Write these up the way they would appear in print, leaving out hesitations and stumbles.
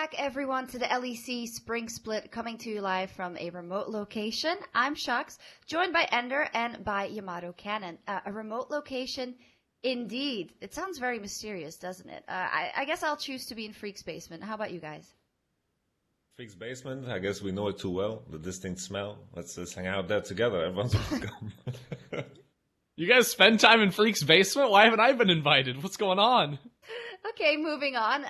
back, everyone, to the LEC Spring Split, coming to you live from a remote location. I'm Shux, joined by Ender and by Yamato Cannon. A remote location, indeed. It sounds very mysterious, doesn't it? I guess I'll choose to be in Freak's basement. How about you guys? Freak's basement, I guess we know it too well. The distinct smell. Let's hang out there together. Everyone's welcome. You guys spend time in Freak's basement? Why haven't I been invited? What's going on? Okay, moving on.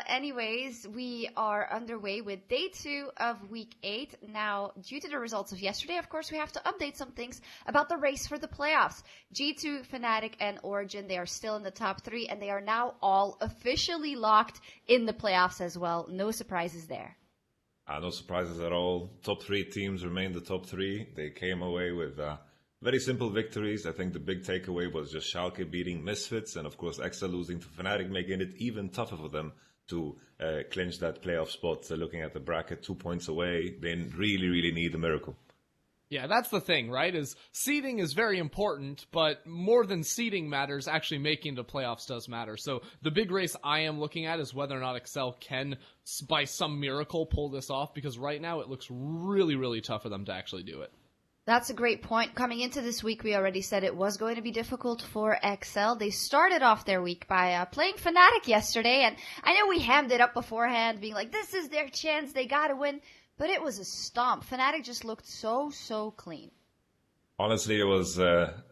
Anyways, we are underway with day 2 of week 8. Now, due to the results of yesterday, of course, we have to update some things about the race for the playoffs. G2, Fnatic, and Origin, they are still in the top 3, and they are now all officially locked in the playoffs as well. No surprises there. No surprises at all. Top 3 teams remain the top 3. They came away with very simple victories. I think the big takeaway was just Schalke beating Misfits and, of course, Excel losing to Fnatic, making it even tougher for them to clinch that playoff spot. Looking at the bracket, 2 points away, they really need a miracle. Yeah, that's the thing, right? Is seeding is very important, but more than seeding matters, actually making the playoffs does matter. So the big race I am looking at is whether or not Excel can, by some miracle, pull this off, because right now it looks really tough for them to actually do it. That's a great point. Coming into this week, we already said it was going to be difficult for Excel. They started off their week by playing Fnatic yesterday, and I know we hammed it up beforehand, being like, this is their chance, they gotta win. But it was a stomp. Fnatic just looked so clean. Honestly, it was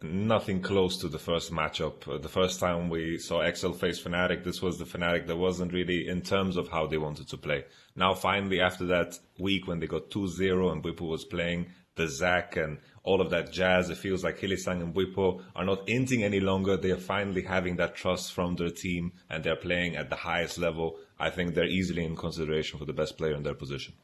nothing close to the first matchup. The first time we saw Excel face Fnatic, this was the Fnatic that wasn't really in terms of how they wanted to play. Now, finally, after that week when they got 2-0 and Bwipo was playing the Zac and all of that jazz, it feels like Hylissang and Bwipo are not inting any longer. They are finally having that trust from their team and they're playing at the highest level. I think they're easily in consideration for the best player in their position.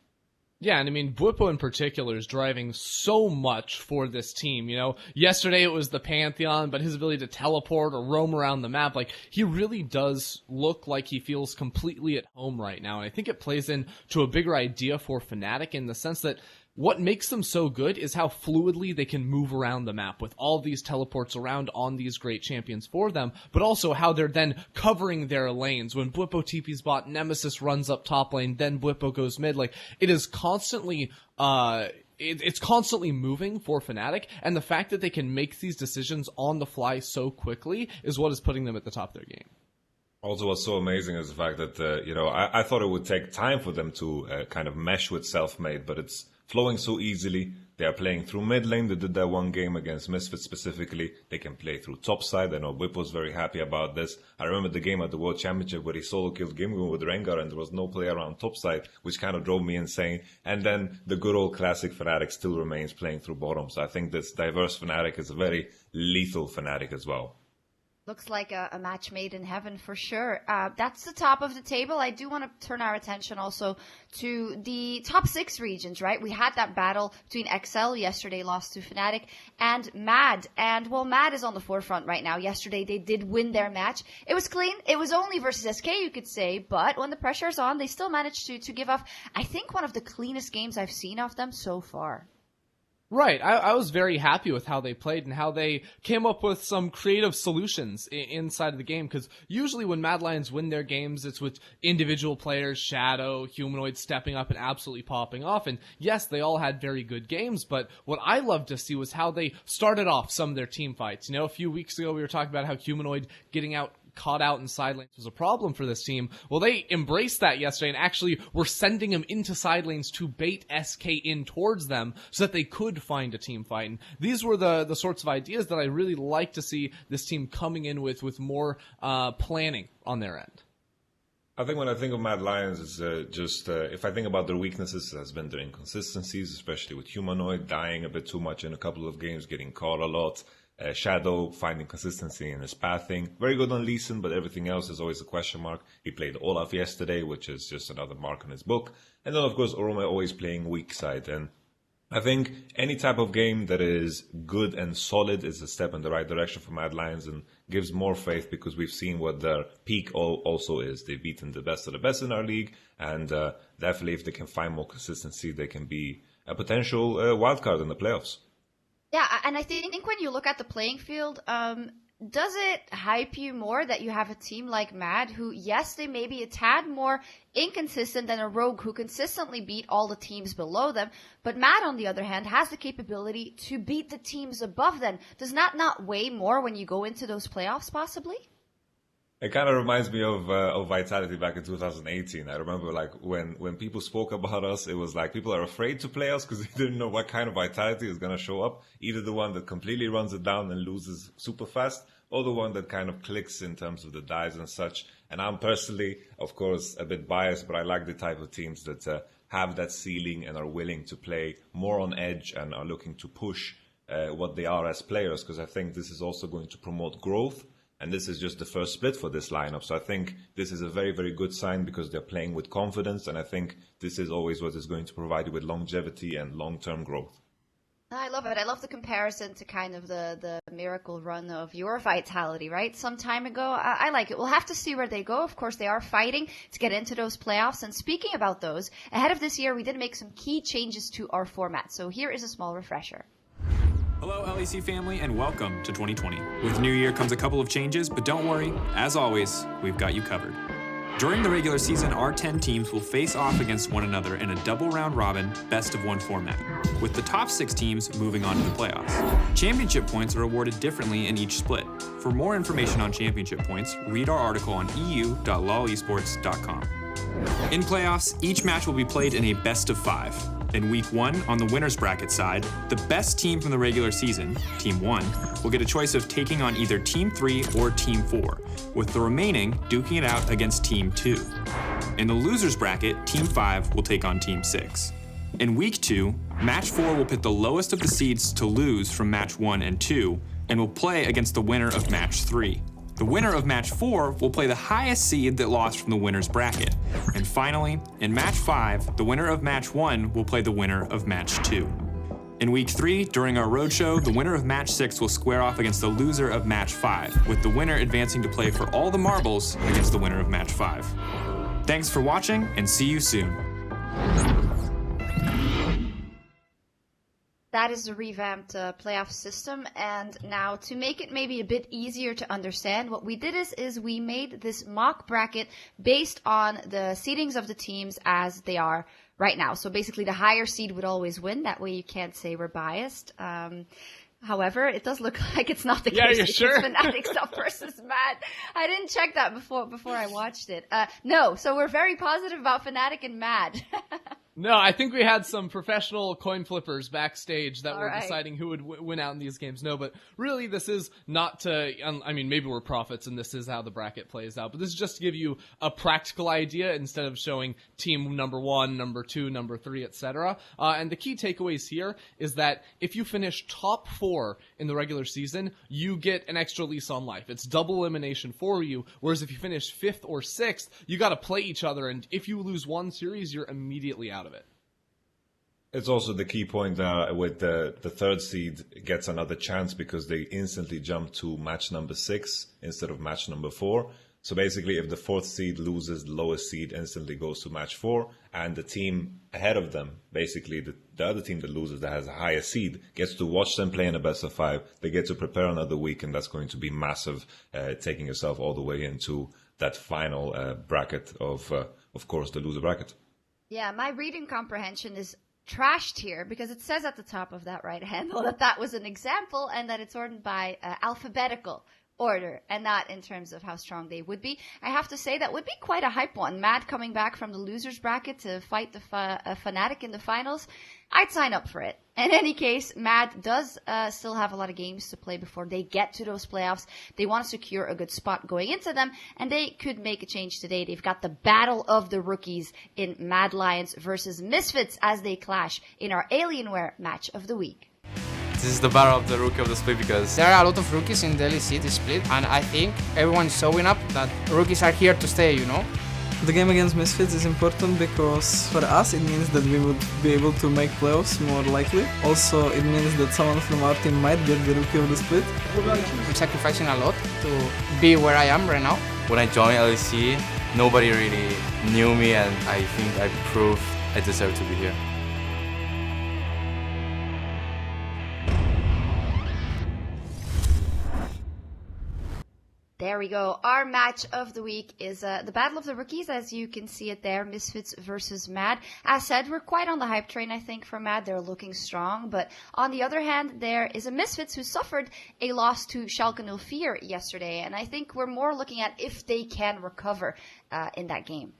Yeah, and I mean, Bwipo in particular is driving so much for this team. You know, yesterday it was the Pantheon, but his ability to teleport or roam around the map, like, he really does look like he feels completely at home right now. And I think it plays into a bigger idea for Fnatic in the sense that what makes them so good is how fluidly they can move around the map with all these teleports around on these great champions for them, but also how they're then covering their lanes. When Bwipo TP's bot, Nemesis runs up top lane, then Bwipo goes mid. Like, it is constantly, it's constantly moving for Fnatic, and the fact that they can make these decisions on the fly so quickly is what is putting them at the top of their game. Also, what's so amazing is the fact that, I thought it would take time for them to kind of mesh with Selfmade, but it's flowing so easily. They are playing through mid lane. They did that one game against Misfits specifically. They can play through top side. I know Whip was very happy about this. I remember the game at the World Championship where he solo killed Gimgo with Rengar and there was no play around top side, which kind of drove me insane. And then the good old classic Fnatic still remains playing through bottom. So I think this diverse Fnatic is a very lethal Fnatic as well. Looks like a match made in heaven for sure. That's the top of the table. I do want to turn our attention also to the top 6 regions, right? We had that battle between XL yesterday, lost to Fnatic, and MAD. And, well, MAD is on the forefront right now. Yesterday, they did win their match. It was clean. It was only versus SK, you could say. But when the pressure's on, they still managed to give off, I think, one of the cleanest games I've seen of them so far. Right. I was very happy with how they played and how they came up with some creative solutions inside of the game, because usually when Mad Lions win their games, it's with individual players, Shadow, Humanoid stepping up and absolutely popping off. And yes, they all had very good games, but what I loved to see was how they started off some of their team fights. You know, a few weeks ago we were talking about how Humanoid getting caught out in side lanes was a problem for this team. Well, they embraced that yesterday and actually were sending him into side lanes to bait SK in towards them so that they could find a team fight. And these were the sorts of ideas that I really like to see this team coming in with more planning on their end. I think when I think of Mad Lions, it's if I think about their weaknesses, it has been their inconsistencies, especially with Humanoid dying a bit too much in a couple of games, getting caught a lot. Shadow finding consistency in his pathing. Very good on Lee Sin, but everything else is always a question mark. He played Olaf yesterday, which is just another mark on his book. And then, of course, Orome always playing weak side. And I think any type of game that is good and solid is a step in the right direction for Mad Lions and gives more faith, because we've seen what their peak also is. They've beaten the best of the best in our league, and definitely if they can find more consistency, they can be a potential wildcard in the playoffs. Yeah, and I think when you look at the playing field, does it hype you more that you have a team like Mad who, yes, they may be a tad more inconsistent than a Rogue who consistently beat all the teams below them, but Mad, on the other hand, has the capability to beat the teams above them. Does that not weigh more when you go into those playoffs, possibly? It kind of reminds me of Vitality back in 2018. I remember like when people spoke about us, it was like people are afraid to play us because they didn't know what kind of Vitality is going to show up. Either the one that completely runs it down and loses super fast, or the one that kind of clicks in terms of the dives and such. And I'm personally, of course, a bit biased, but I like the type of teams that have that ceiling and are willing to play more on edge and are looking to push what they are as players, because I think this is also going to promote growth. And this is just the first split for this lineup. So I think this is a very, very good sign because they're playing with confidence. And I think this is always what is going to provide you with longevity and long-term growth. I love it. I love the comparison to kind of the miracle run of your Vitality, right? Some time ago. I like it. We'll have to see where they go. Of course, they are fighting to get into those playoffs. And speaking about those, ahead of this year, we did make some key changes to our format. So here is a small refresher. Hello LEC family and welcome to 2020. With the new year comes a couple of changes, but don't worry, as always, we've got you covered. During the regular season, our 10 teams will face off against one another in a double round robin, best of one format, with the top 6 teams moving on to the playoffs. Championship points are awarded differently in each split. For more information on championship points, read our article on eu.lolesports.com. In playoffs, each match will be played in a best of 5. In Week 1, on the winner's bracket side, the best team from the regular season, Team 1, will get a choice of taking on either Team 3 or Team 4, with the remaining duking it out against Team 2. In the loser's bracket, Team 5 will take on Team 6. In Week 2, Match 4 will pit the lowest of the seeds to lose from Match 1 and 2, and will play against the winner of Match 3. The winner of Match 4 will play the highest seed that lost from the winner's bracket. And finally, in Match 5, the winner of Match 1 will play the winner of Match 2. In Week 3, during our roadshow, the winner of Match 6 will square off against the loser of Match 5, with the winner advancing to play for all the marbles against the winner of Match 5. Thanks for watching, and see you soon. That is the revamped playoff system, and now to make it maybe a bit easier to understand, what we did is we made this mock bracket based on the seedings of the teams as they are right now. So basically the higher seed would always win. That way you can't say we're biased. However, it does look like it's not the case. Yeah, you're sure? It's Fnatic stuff versus Mad. I didn't check that before I watched it. No, so we're very positive about Fnatic and Mad. No, I think we had some professional coin flippers backstage that were right. deciding who would win out in these games. No, but really this is not to, I mean, maybe we're prophets and this is how the bracket plays out, but this is just to give you a practical idea instead of showing team number 1, number 2, number 3, etc. And the key takeaways here is that if you finish top 4 in the regular season, you get an extra lease on life. It's double elimination for you, whereas if you finish 5th or 6th, you gotta play each other, and if you lose one series, you're immediately out of it. It's also the key point with the third seed gets another chance because they instantly jump to match number 6 instead of match number 4. So basically, if the 4th seed loses, the lowest seed instantly goes to match 4, and the team ahead of them, basically the other team that loses, that has a higher seed, gets to watch them play in a best of 5. They get to prepare another week, and that's going to be massive, taking yourself all the way into that final bracket of course, the loser bracket. Yeah, my reading comprehension is trashed here because it says at the top of that right handle that was an example and that it's ordered by alphabetical order and not in terms of how strong they would be. I have to say that would be quite a hype one. Mad coming back from the losers bracket to fight the Fnatic in the finals. I'd sign up for it. In any case, Mad does still have a lot of games to play before they get to those playoffs. They want to secure a good spot going into them, and they could make a change today. They've got the Battle of the Rookies in Mad Lions versus Misfits as they clash in our Alienware match of the week. This is the battle of the rookie of the split because there are a lot of rookies in the LEC this split, and I think everyone's showing up that rookies are here to stay, you know? The game against Misfits is important because for us it means that we would be able to make playoffs more likely. Also, it means that someone from our team might get the rookie of the split. I'm sacrificing a lot to be where I am right now. When I joined LEC, nobody really knew me, and I think I proved I deserve to be here. There we go. Our match of the week is the Battle of the Rookies, as you can see it there, Misfits versus Mad. As said, we're quite on the hype train, I think, for Mad. They're looking strong. But on the other hand, there is a Misfits who suffered a loss to Schalke04 yesterday. And I think we're more looking at if they can recover in that game.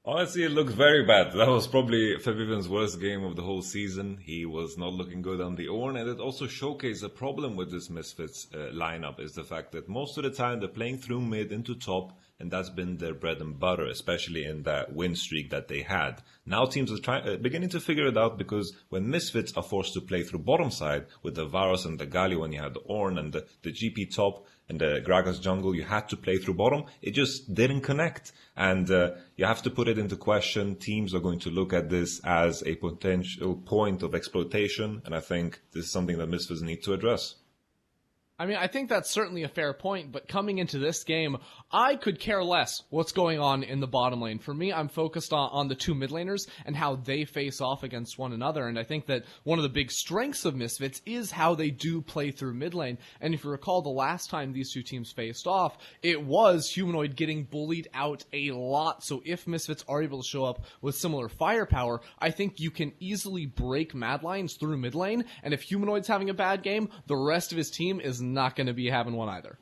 Honestly, it looks very bad. That was probably Febiven's worst game of the whole season. He was not looking good on the Orn, and it also showcased a problem with this Misfits lineup is the fact that most of the time they're playing through mid into top, and that's been their bread and butter, especially in that win streak that they had. Now teams are beginning to figure it out, because when Misfits are forced to play through bottom side with the Varus and the Galio, when you had the Orn and the GP top and the Gragas jungle, you had to play through bottom. It just didn't connect. And you have to put it into question. Teams are going to look at this as a potential point of exploitation. And I think this is something that Misfits need to address. I mean, I think that's certainly a fair point, but coming into this game, I could care less what's going on in the bottom lane. For me, I'm focused on the two mid laners and how they face off against one another, and I think that one of the big strengths of Misfits is how they do play through mid lane. And if you recall, the last time these two teams faced off, it was Humanoid getting bullied out a lot. So if Misfits are able to show up with similar firepower, I think you can easily break Mad Lions through mid lane, and if Humanoid's having a bad game, the rest of his team is not going to be having one either.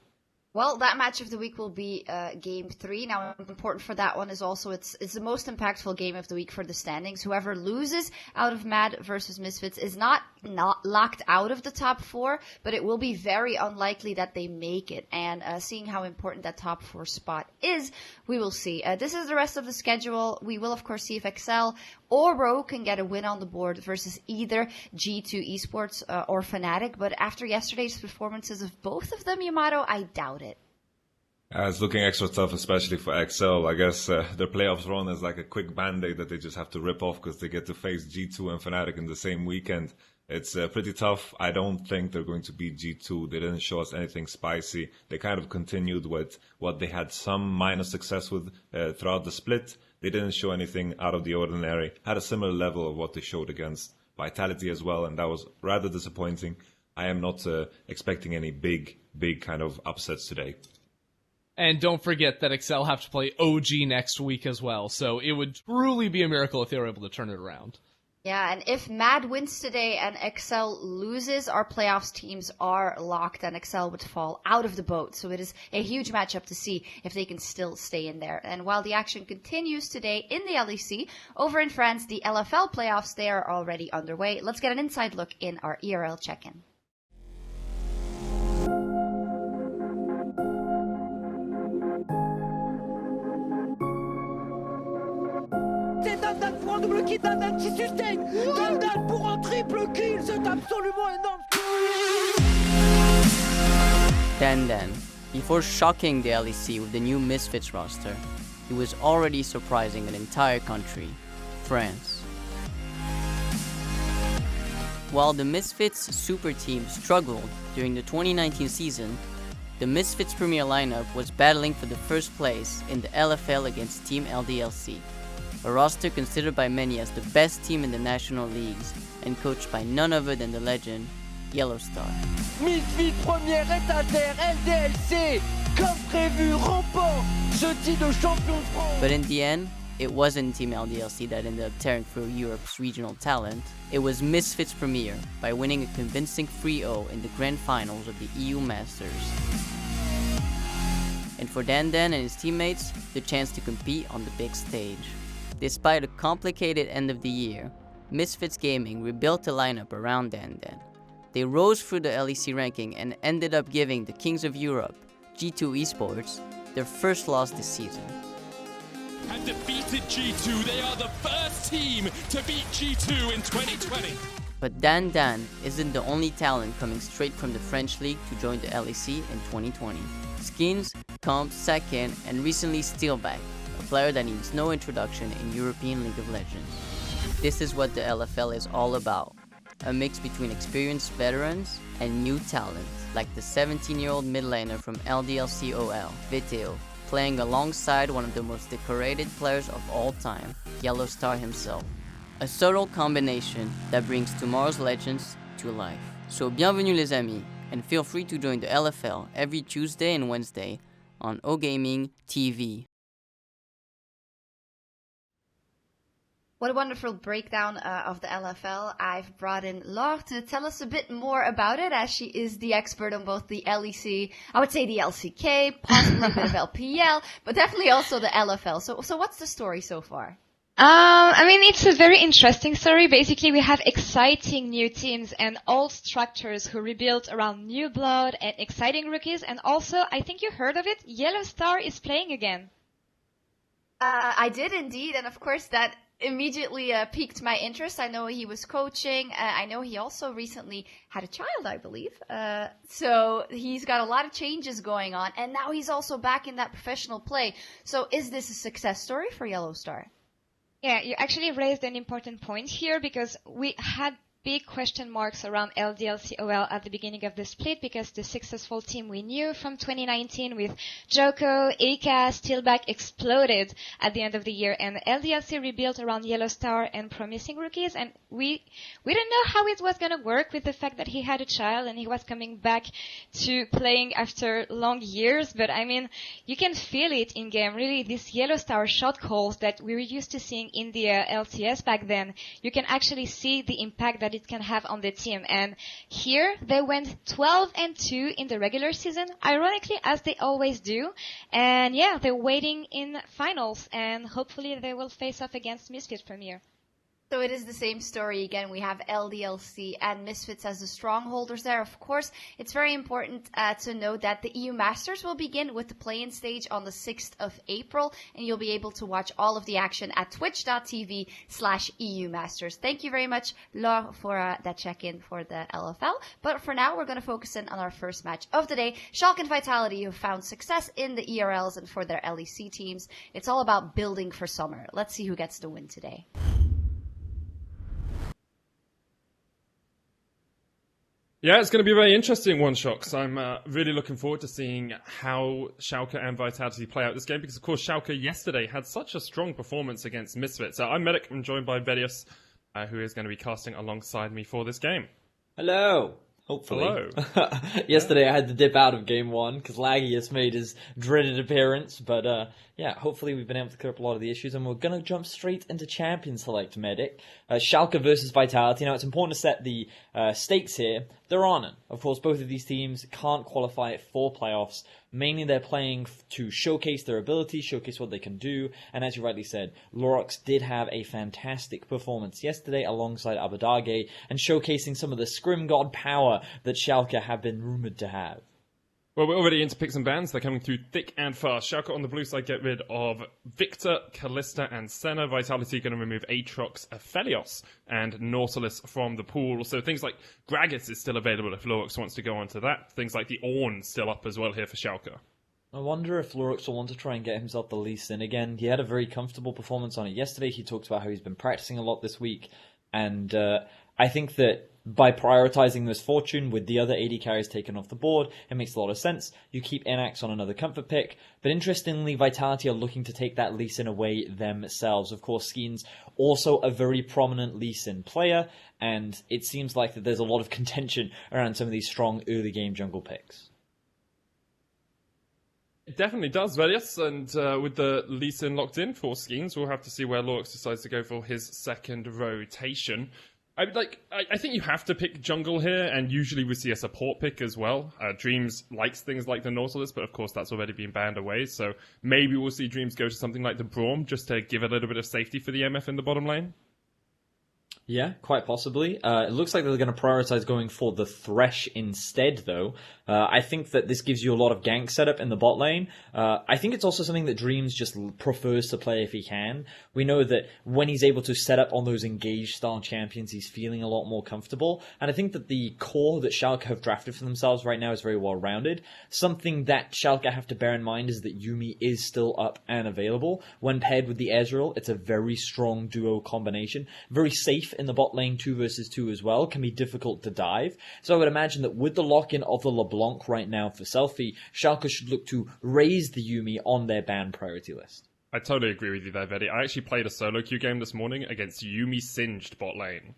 Well, that match of the week will be Game 3. Now, important for that one is also it's the most impactful game of the week for the standings. Whoever loses out of Mad versus Misfits is not locked out of the top 4, but it will be very unlikely that they make it. And seeing how important that top 4 spot is, we will see. This is the rest of the schedule. We will, of course, see if Excel or Rogue can get a win on the board versus either G2 Esports or Fnatic. But after yesterday's performances of both of them, Yamato, I doubt it. It's looking extra tough, especially for XL. I guess their playoffs run is like a quick band-aid that they just have to rip off because they get to face G2 and Fnatic in the same weekend. It's pretty tough. I don't think they're going to beat G2. They didn't show us anything spicy. They kind of continued with what they had some minor success with throughout the split. They didn't show anything out of the ordinary. Had a similar level of what they showed against Vitality as well, and that was rather disappointing. I am not expecting any big kind of upsets today. And don't forget that Excel have to play OG next week as well, so it would truly be a miracle if they were able to turn it around. Yeah, and if Mad wins today and Excel loses, our playoffs teams are locked and Excel would fall out of the boat. So it is a huge matchup to see if they can still stay in there. And while the action continues today in the LEC, over in France, the LFL playoffs, they are already underway. Let's get an inside look in our ERL check-in. Double kill, Dan qui sustain. Dan pour un triple kill, c'est absolument énorme. Dan, before shocking the LEC with the new Misfits roster, he was already surprising an entire country, France. While the Misfits super team struggled during the 2019 season, the Misfits premier lineup was battling for the first place in the LFL against Team LDLC. A roster considered by many as the best team in the national leagues and coached by none other than the legend, Yellowstar. Misfits première est à terre, LDLC, comme prévu, remporte ce titre de champion de France. But in the end, it wasn't Team LDLC that ended up tearing through Europe's regional talent. It was Misfits Premier by winning a convincing 3-0 in the grand finals of the EU Masters. And for Dan and his teammates, the chance to compete on the big stage. Despite a complicated end of the year, Misfits Gaming rebuilt a lineup around Dan. They rose through the LEC ranking and ended up giving the Kings of Europe, G2 Esports, their first loss this season. And defeated G2, they are the first team to beat G2 in 2020. But Dan isn't the only talent coming straight from the French League to join the LEC in 2020. Skeanz, Comp, Sakin, and recently Steelback, a player that needs no introduction in European League of Legends. This is what the LFL is all about, a mix between experienced veterans and new talent, like the 17-year-old mid laner from LDLC OL, Viteo, playing alongside one of the most decorated players of all time, Yellowstar himself. A subtle combination that brings tomorrow's legends to life. So bienvenue les amis, and feel free to join the LFL every Tuesday and Wednesday on OGaming TV. What a wonderful breakdown of the LFL. I've brought in Laure to tell us a bit more about it, as she is the expert on both the LEC, I would say the LCK, possibly a bit of LPL, but definitely also the LFL. So what's the story so far? I mean, it's a very interesting story. Basically, we have exciting new teams and old structures who rebuilt around new blood and exciting rookies. And also, I think you heard of it, Yellow Star is playing again. I did indeed, and of course that immediately piqued my interest. I know he was coaching. I know he also recently had a child, I believe. So he's got a lot of changes going on, and now he's also back in that professional play. So is this a success story for Yellow Star? Yeah, you actually raised an important point here, because we had big question marks around LDLCOL at the beginning of the split, because the successful team we knew from 2019 with Joko, Eka, Steelback exploded at the end of the year, and LDLC rebuilt around Yellow Star and promising rookies, and we didn't know how it was going to work with the fact that he had a child and he was coming back to playing after long years. But I mean, you can feel it in game, really. These Yellow Star shot calls that we were used to seeing in the LCS back then, you can actually see the impact that it can have on the team. And here they went 12-2 in the regular season, ironically, as they always do. And yeah, they're waiting in finals, and hopefully they will face off against Misfits from here. So it is the same story again. We have LDLC and Misfits as the strongholders there. Of course, it's very important to note that the EU Masters will begin with the play-in stage on the 6th of April, and you'll be able to watch all of the action at twitch.tv/EU Masters. Thank you very much, Laure, for that check-in for the LFL. But for now, we're going to focus in on our first match of the day. Schalke and Vitality have found success in the ERLs and for their LEC teams. It's all about building for summer. Let's see who gets the win today. Yeah, it's going to be a very interesting one, Shocks. I'm really looking forward to seeing how Schalke and Vitality play out this game, because, of course, Schalke yesterday had such a strong performance against Misfits. I'm Medic. I'm joined by Vedius, who is going to be casting alongside me for this game. Hello. Hopefully. Hello. Yesterday I had to dip out of game one because Laggy has made his dreaded appearance, but yeah, hopefully we've been able to clear up a lot of the issues, and we're going to jump straight into Champion Select, Medic. Schalke versus Vitality. Now, it's important to set the stakes here. There are none. Of course, both of these teams can't qualify for playoffs. Mainly they're playing to showcase their ability, showcase what they can do, and as you rightly said, Lurox did have a fantastic performance yesterday alongside Abbedagge, and showcasing some of the Scrim God power that Schalke have been rumoured to have. Well, we're already into picks and bans. They're coming through thick and fast. Schalke on the blue side get rid of Victor, Kalista, and Senna. Vitality going to remove Aatrox, Aphelios, and Nautilus from the pool. So things like Gragas is still available if Lurox wants to go onto that. Things like the Ornn still up as well here for Schalke. I wonder if Lurox will want to try and get himself the Lee Sin again. He had a very comfortable performance on it yesterday. He talked about how he's been practicing a lot this week. And I think that by prioritizing this Fortune with the other AD carries taken off the board, it makes a lot of sense. You keep Innaxe on another comfort pick. But interestingly, Vitality are looking to take that Lee Sin away themselves. Of course, Skeanz also a very prominent Lee Sin player, and it seems like that there's a lot of contention around some of these strong early game jungle picks. It definitely does, Velius, and with the Lee Sin locked in for Skeanz, we'll have to see where Lurox decides to go for his second rotation. I think you have to pick jungle here, and usually we see a support pick as well. Dreams likes things like the Nautilus, but of course that's already been banned away, so maybe we'll see Dreams go to something like the Braum, just to give a little bit of safety for the MF in the bottom lane. Yeah, quite possibly. It looks like they're going to prioritize going for the Thresh instead, though. I think that this gives you a lot of gank setup in the bot lane. I think it's also something that Dreams just prefers to play if he can. We know that when he's able to set up on those engaged style champions, he's feeling a lot more comfortable. And I think that the core that Schalke have drafted for themselves right now is very well rounded. Something that Schalke have to bear in mind is that Yuumi is still up and available. When paired with the Ezreal, it's a very strong duo combination. Very safe in the bot lane 2 versus 2 as well. Can be difficult to dive. So I would imagine that with the lock-in of the LeBlanc right now for Selfie, Schalke should look to raise the Yuumi on their ban priority list. I totally agree with you there, Vedi. I actually played a solo queue game this morning against Yuumi Singed bot lane.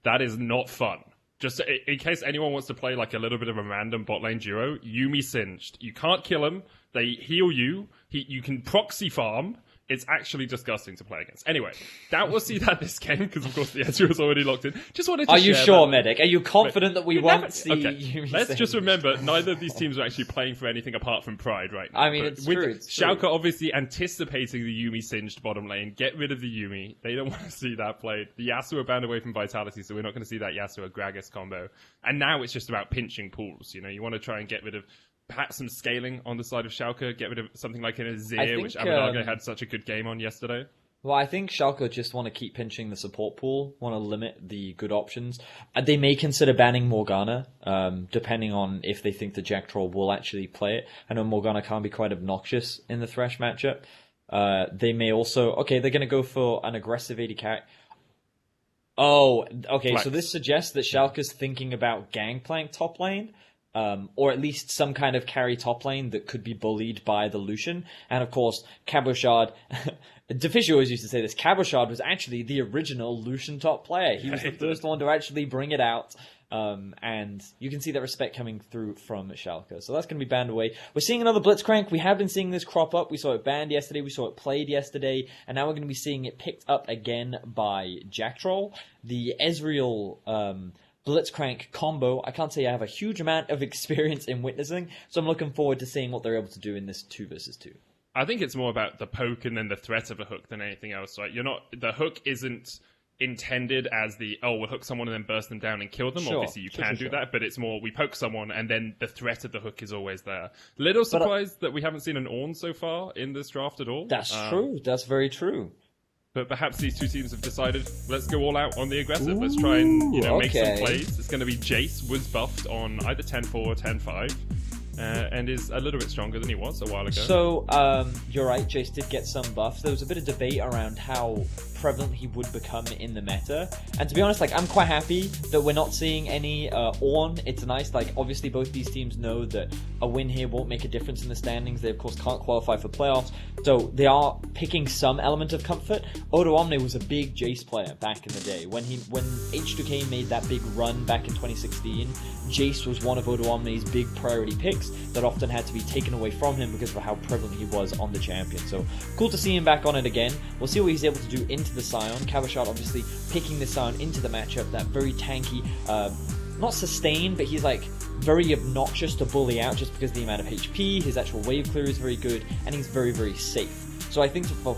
That is not fun. Just in case anyone wants to play like a little bit of a random bot lane duo, Yuumi Singed. You can't kill him. They heal you. You can proxy farm. It's actually disgusting to play against. Anyway, doubt we'll see that this game, because of course the Ezreal is already locked in. Just wanted to Are you share sure, that. Medic? Are you confident that we won't see Yuumi Let's Singed? just remember, neither of these teams are actually playing for anything apart from pride right now. I mean, But it's with true, it's Schalke true. obviously anticipating the Yuumi Singed bottom lane. Get rid of the Yuumi. They don't want to see that played. The Yasuo are banned away from Vitality, so we're not going to see that Yasuo Gragas combo. And now it's just about pinching pools. You know, you want to try and get rid of perhaps some scaling on the side of Schalke, get rid of something like an Azir, which Abbedagge had such a good game on yesterday. Well, I think Schalke just want to keep pinching the support pool, want to limit the good options. They may consider banning Morgana, depending on if they think the Jack Troll will actually play it. I know Morgana can be quite obnoxious in the Thresh matchup. They may also... Okay, they're going to go for an aggressive AD carry. Oh, okay, so this suggests that Schalke's thinking about Gangplank top lane. Or at least some kind of carry top lane that could be bullied by the Lucian. And of course, Cabochard... Deficio always used to say this. Cabochard was actually the original Lucian top player. He was the first one to actually bring it out. And you can see that respect coming through from Schalke. So that's going to be banned away. We're seeing another Blitzcrank. We have been seeing this crop up. We saw it banned yesterday. We saw it played yesterday. And now we're going to be seeing it picked up again by Jack Troll. The Ezreal... Blitzcrank combo, I can't say I have a huge amount of experience in witnessing, so I'm looking forward to seeing what they're able to do in this 2 versus 2. I think it's more about the poke and then the threat of a hook than anything else. Right? The hook isn't intended as we'll hook someone and then burst them down and kill them. Sure, Obviously, you can do sure. that, but it's more we poke someone and then the threat of the hook is always there. Little surprised that we haven't seen an Ornn so far in this draft at all. That's true. That's very true. But perhaps these two teams have decided, let's go all out on the aggressive. Let's try and make some plays. It's going to be Jace was buffed on either 10-4 or 10-5. And is a little bit stronger than he was a while ago. So, you're right, Jace did get some buffs. There was a bit of debate around how prevalent he would become in the meta. And to be honest, I'm quite happy that we're not seeing any Ornn. It's nice, obviously both these teams know that a win here won't make a difference in the standings. They, of course, can't qualify for playoffs. So they are picking some element of comfort. Odoamne was a big Jace player back in the day. When H2K made that big run back in 2016, Jace was one of Odoamne's big priority picks that often had to be taken away from him because of how prevalent he was on the champion. So cool to see him back on it again. We'll see what he's able to do into the Scion. Cabochard obviously picking the Scion into the matchup, that very tanky, not sustain, but he's very obnoxious to bully out just because of the amount of HP. His actual wave clear is very good, and he's very, very safe. So I think for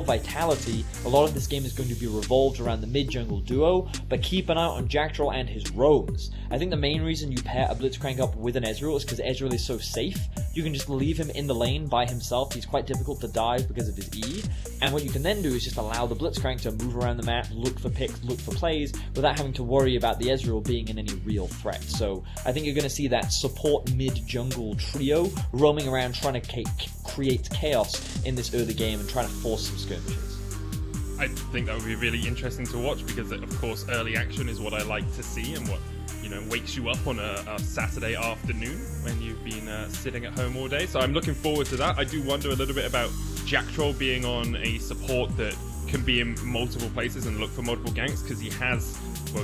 Vitality, a lot of this game is going to be revolved around the mid-jungle duo, but keep an eye on Jack Troll and his roams. I think the main reason you pair a Blitzcrank up with an Ezreal is because Ezreal is so safe. You can just leave him in the lane by himself. He's quite difficult to dive because of his E. And what you can then do is just allow the Blitzcrank to move around the map, look for picks, look for plays, without having to worry about the Ezreal being in any real threat. So I think you're going to see that support mid-jungle trio roaming around trying to create chaos in this early game and trying to force some skirmishes. I think that would be really interesting to watch because, of course, early action is what I like to see and what wakes you up on a Saturday afternoon when you've been sitting at home all day. So I'm looking forward to that. I do wonder a little bit about Jack Troll being on a support that can be in multiple places and look for multiple ganks because he has,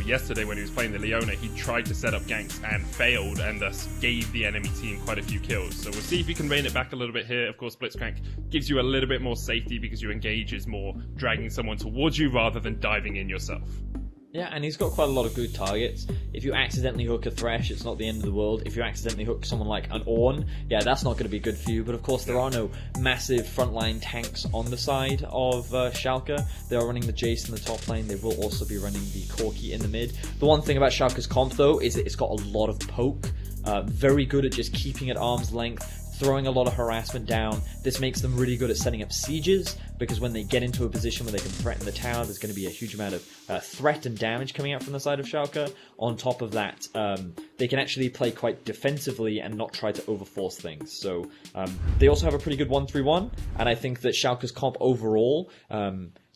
yesterday when he was playing the Leona, he tried to set up ganks and failed and thus gave the enemy team quite a few kills. So we'll see if he can rein it back a little bit here. Of course, Blitzcrank gives you a little bit more safety because your engage is more dragging someone towards you rather than diving in yourself. Yeah, and he's got quite a lot of good targets. If you accidentally hook a Thresh, it's not the end of the world. If you accidentally hook someone like an Ornn, yeah, that's not going to be good for you. But of course, there are no massive frontline tanks on the side of Schalke. They are running the Jace in the top lane. They will also be running the Corki in the mid. The one thing about Schalke's comp, though, is that it's got a lot of poke. Very good at just keeping at arm's length, throwing a lot of harassment down. This makes them really good at setting up sieges, because when they get into a position where they can threaten the tower, there's going to be a huge amount of threat and damage coming out from the side of Schalke. On top of that, they can actually play quite defensively and not try to overforce things. So they also have a pretty good 1-3-1, and I think that Schalke's comp overall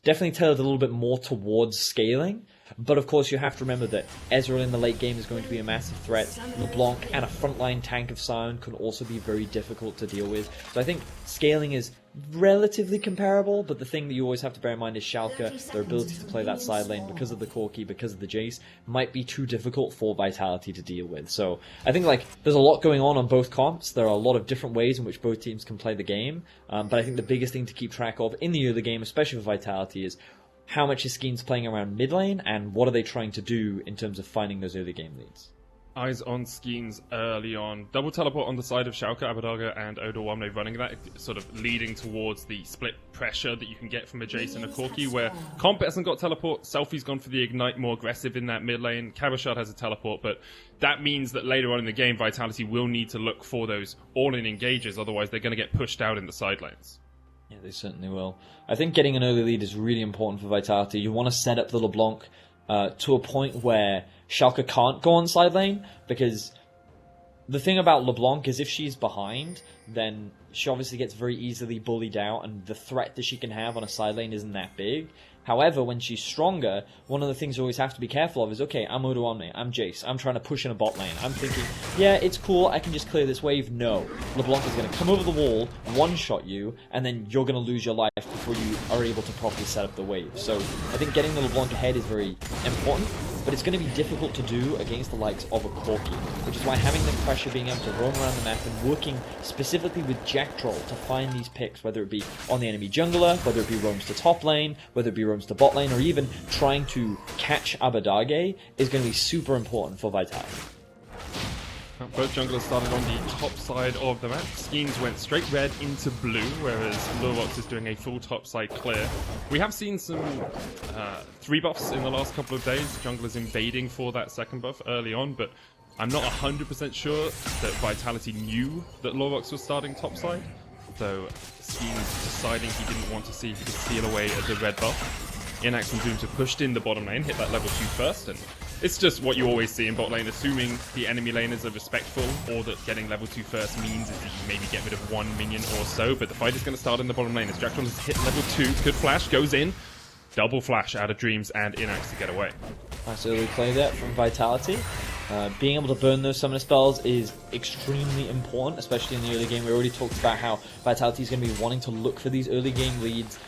definitely tailored a little bit more towards scaling. But of course, you have to remember that Ezreal in the late game is going to be a massive threat. LeBlanc and a frontline tank of Sion can also be very difficult to deal with. So I think scaling is relatively comparable, but the thing that you always have to bear in mind is Schalke, their ability to play that side lane because of the Corki, because of the Jace, might be too difficult for Vitality to deal with. So I think there's a lot going on both comps. There are a lot of different ways in which both teams can play the game, but I think the biggest thing to keep track of in the early game, especially for Vitality, is how much is Skeanz playing around mid lane, and what are they trying to do in terms of finding those early game leads. Eyes on Skeanz early on. Double teleport on the side of Schalke, Abbedagge, and Odoamne running that, sort of leading towards the split pressure that you can get from a Jace and a Corki, where Comp hasn't got teleport, Selfie's gone for the Ignite, more aggressive in that mid lane, Cabochard has a teleport, but that means that later on in the game, Vitality will need to look for those all-in engages, otherwise they're going to get pushed out in the side lanes. Yeah, they certainly will. I think getting an early lead is really important for Vitality. You want to set up the LeBlanc to a point where Schalke can't go on side lane, because the thing about LeBlanc is if she's behind, then she obviously gets very easily bullied out, and the threat that she can have on a side lane isn't that big. However, when she's stronger, one of the things you always have to be careful of is, okay, I'm Odoamne, I'm Jace, I'm trying to push in a bot lane. I'm thinking, yeah, it's cool, I can just clear this wave. No. LeBlanc is going to come over the wall, one-shot you, and then you're going to lose your life before you are able to properly set up the wave. So I think getting the LeBlanc ahead is very important, but it's going to be difficult to do against the likes of a Corki, which is why having the pressure, being able to roam around the map and working specifically with Jacktroll to find these picks, whether it be on the enemy jungler, whether it be roams to top lane, whether it be roams to bot lane, or even trying to catch Abbedagge, is going to be super important for Vitality. Both junglers started on the top side of the map. Skeanz went straight red into blue, whereas Lurox is doing a full top side clear. We have seen some 3 buffs in the last couple of days. Junglers invading for that second buff early on, but I'm not 100% sure that Vitality knew that Lurox was starting top side. So Skeanz deciding he didn't want to see if he could steal away at the red buff. Innaxe and Dreams have pushed in the bottom lane, hit that level 2 first, and it's just what you always see in bot lane, assuming the enemy laners are respectful, or that getting level 2 first means is that you maybe get rid of 1 minion or so, but the fight is going to start in the bottom lane as Jackson has hit level 2, good flash, goes in, double flash out of Dreams and Innaxe to get away. Nice early play there from Vitality. Being able to burn those summoner spells is extremely important, especially in the early game. We already talked about how Vitality is going to be wanting to look for these early game leads.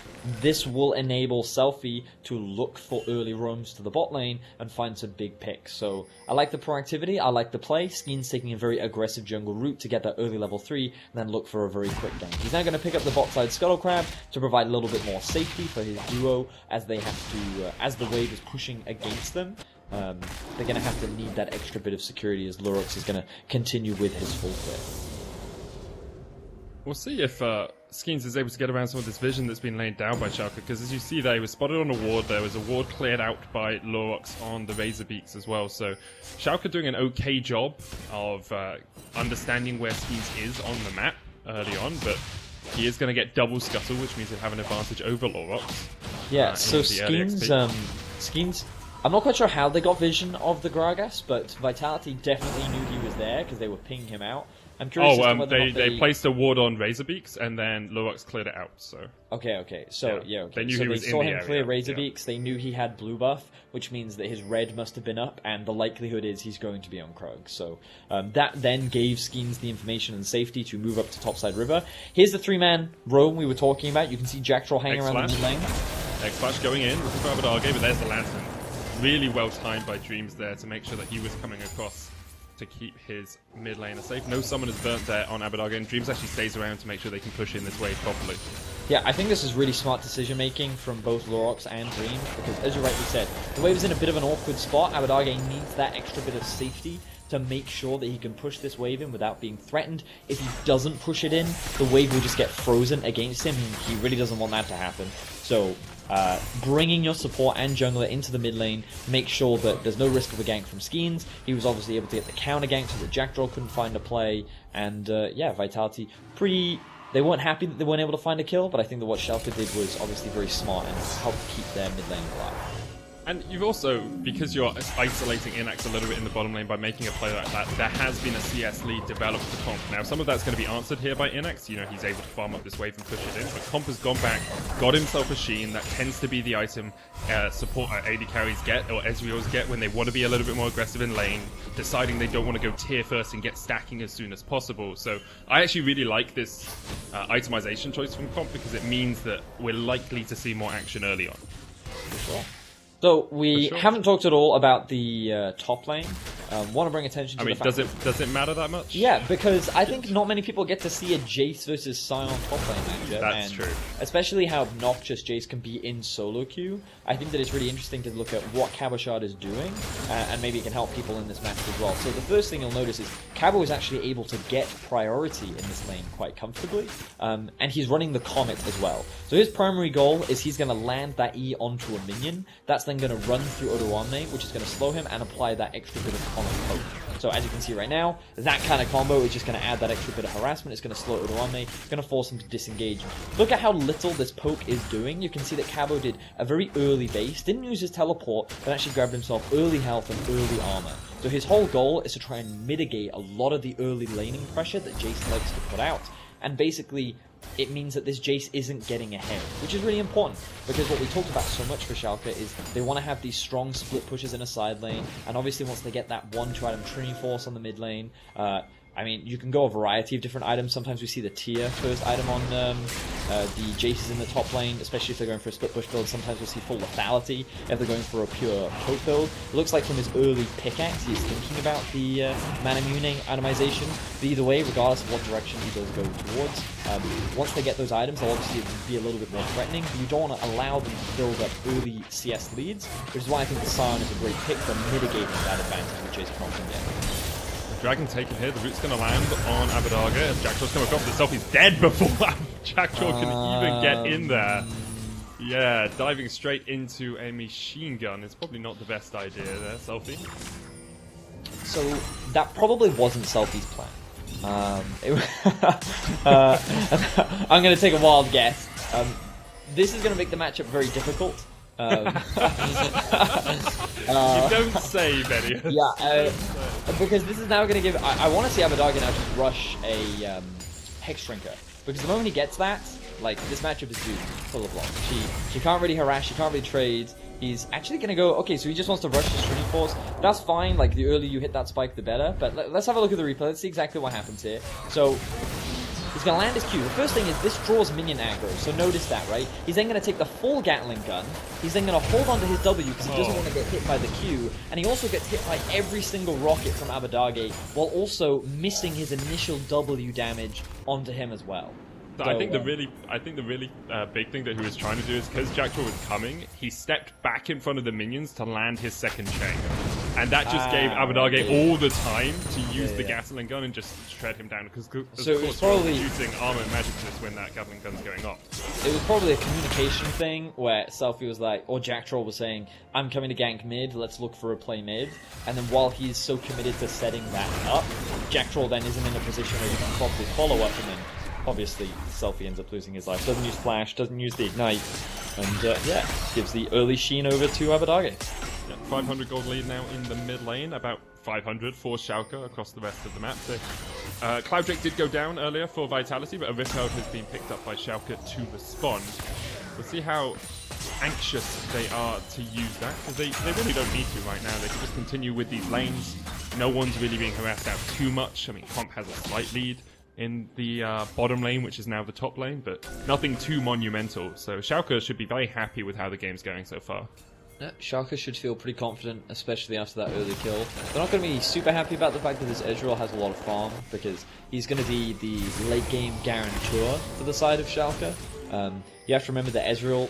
This will enable Selfie to look for early roams to the bot lane and find some big picks. So I like the proactivity, I like the play. Skeanz taking a very aggressive jungle route to get that early level 3 and then look for a very quick gank. He's now going to pick up the bot side Schalke04 to provide a little bit more safety for his duo as they have to, as the wave is pushing against them. They're going to have to need that extra bit of security as Lurox is going to continue with his full clear. We'll see if Skeanz is able to get around some of this vision that's been laid down by Schalke, because as you see there, he was spotted on a ward. There was a ward cleared out by Lurox on the Razor Beaks as well. So Schalke doing an okay job of understanding where Skeanz is on the map early on, but he is going to get double scuttle, which means he'll have an advantage over Lurox. Yeah, so Skeanz, I'm not quite sure how they got vision of the Gragas, but Vitality definitely knew he was there because they were pinging him out. I'm curious as to whether or not they placed a ward on Razorbeaks and then Lurox cleared it out. So okay. So yeah, okay. They knew so he was they saw in the him clear area. Razorbeaks. They knew he had blue buff, which means that his red must have been up, and the likelihood is he's going to be on Krug. So that then gave Skeanz the information and safety to move up to topside river. Here's the 3-man roam we were talking about. You can see Jacktroll hanging around the mid lane. X-Flash going in, looking for Abbedagge, but there's the lantern. Really well timed by Dreams there to make sure that he was coming across to keep his mid laner safe. No summoners burnt there on Abbedagge, and Dreams actually stays around to make sure they can push in this wave properly. Yeah, I think this is really smart decision making from both Lurox and Dreams, because as you rightly said, the wave is in a bit of an awkward spot. Abbedagge needs that extra bit of safety to make sure that he can push this wave in without being threatened. If he doesn't push it in, the wave will just get frozen against him. He really doesn't want that to happen. So bringing your support and jungler into the mid lane, make sure that there's no risk of a gank from Skeanz. He was obviously able to get the counter gank so that Jacktroll couldn't find a play, and yeah, Vitality they weren't happy that they weren't able to find a kill, but I think that what Schalke did was obviously very smart and helped keep their mid lane alive. And you've also, because you're isolating Innaxe a little bit in the bottom lane by making a play like that, there has been a CS lead developed for Comp. Now, some of that's going to be answered here by Innaxe. You know, he's able to farm up this wave and push it in. But Comp has gone back, got himself a Sheen. That tends to be the item support AD carries get, or Ezreals get, when they want to be a little bit more aggressive in lane, deciding they don't want to go tier first and get stacking as soon as possible. So I actually really like this itemization choice from Comp, because it means that we're likely to see more action early on. For sure. So we haven't talked at all about the top lane. Want to bring attention to the fact does it matter that much? Yeah, because I think not many people get to see a Jace versus Sion top lane matchup. That's true. Especially how obnoxious Jace can be in solo queue. I think that it's really interesting to look at what Cabochard is doing, and maybe it can help people in this match as well. So the first thing you'll notice is Cabo is actually able to get priority in this lane quite comfortably, and he's running the Comet as well. So his primary goal is he's going to land that E onto a minion. That's then going to run through Odoamne, which is going to slow him and apply that extra bit of Comet poke. So as you can see right now, that kind of combo is just going to add that extra bit of harassment. It's going to slow Odoamne. It's going to force him to disengage. Look at how little this poke is doing. You can see that Cabo did a very early base, didn't use his teleport, but actually grabbed himself early health and early armor. So his whole goal is to try and mitigate a lot of the early laning pressure that Jace likes to put out, and basically it means that this Jace isn't getting ahead, which is really important, because what we talked about so much for Schalke is they want to have these strong split pushes in a side lane, and obviously once they get that 1-2 item Trinity Force on the mid lane, I mean, you can go a variety of different items. Sometimes we see the tier first item on the Jaces in the top lane, especially if they're going for a split push build. Sometimes we'll see full lethality if they're going for a pure poke build. It looks like from his early pickaxe, he's thinking about the Manamune itemization. But either way, regardless of what direction he does go towards, once they get those items, they'll obviously be a little bit more threatening, but you don't want to allow them to build up early CS leads, which is why I think the Sion is a great pick for mitigating that advantage which Jace Comp can get. Dragon taken here, the root's going to land on Abbedagge as Jackdraw's come across. The Selfie's dead before Jackdraw can even get in there. Yeah, diving straight into a machine gun is probably not the best idea there, Selfie. So that probably wasn't Selfie's plan. I'm going to take a wild guess. This is going to make the matchup very difficult. You don't say, Benny. Yeah, because this is now going to give... I want to see Abbedagge now just rush a Hex Shrinker. Because the moment he gets that, like, this matchup is doomed full of loss. She can't really harass, she can't really trade. He's actually going to go... Okay, so he just wants to rush the Trinity Force. That's fine, like, the earlier you hit that spike, the better. But let's have a look at the replay. Let's see exactly what happens here. So... he's going to land his Q. The first thing is this draws minion aggro, so notice that, right? He's then going to take the full Gatling gun. He's then going to hold on to his W because he doesn't want to get hit by the Q. And he also gets hit by every single rocket from Abbedagge while also missing his initial W damage onto him as well. So, I think the really big thing that he was trying to do is because Jackdraw was coming, he stepped back in front of the minions to land his second chain. And that just gave Abbedagge all the time to use the Gatling gun and just shred him down. Because of course, probably using armor and magic resist when that Gatling gun's going off. It was probably a communication thing where Selfie was like, or Jackdraw was saying, I'm coming to gank mid, let's look for a play mid. And then while he's so committed to setting that up, Jackdraw then isn't in a position where he can properly follow up, and then obviously Selfie ends up losing his life. Doesn't use flash, doesn't use the ignite, and yeah, gives the early Sheen over to Abbedagge. 500 gold lead now in the mid lane, about 500 for Schalke across the rest of the map. So, Cloud Drake did go down earlier for Vitality, but a Riptide has been picked up by Schalke to respond. We'll see how anxious they are to use that, because they really don't need to right now. They can just continue with these lanes. No one's really being harassed out too much. I mean, Comp has a slight lead in the bottom lane, which is now the top lane, but nothing too monumental. So Schalke should be very happy with how the game's going so far. Yeah, Schalke should feel pretty confident, especially after that early kill. They're not going to be super happy about the fact that this Ezreal has a lot of farm, because he's going to be the late game guarantor for the side of Schalke. You have to remember that Ezreal,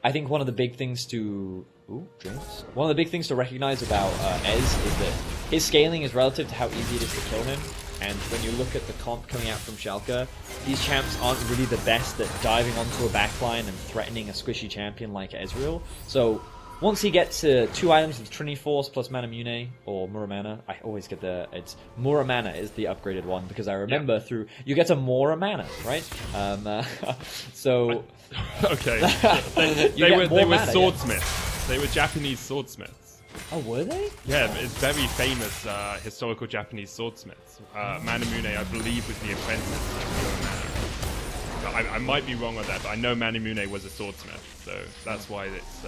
I think one of the big things to... Ooh, Dreams. One of the big things to recognize about Ez is that his scaling is relative to how easy it is to kill him. And when you look at the comp coming out from Schalke, these champs aren't really the best at diving onto a backline and threatening a squishy champion like Ezreal. So once he gets to 2 items with Trinity Force plus Manamune, or Muramana, I always get it's Muramana is the upgraded one, because I remember through, you get a Muramana, right? So... okay. They were swordsmiths. They were Japanese swordsmiths. Oh, were they? Yeah, it's very famous historical Japanese swordsmiths. Manamune, I believe, was the apprentice. I might be wrong on that, but I know Manamune was a swordsmith, so that's why it's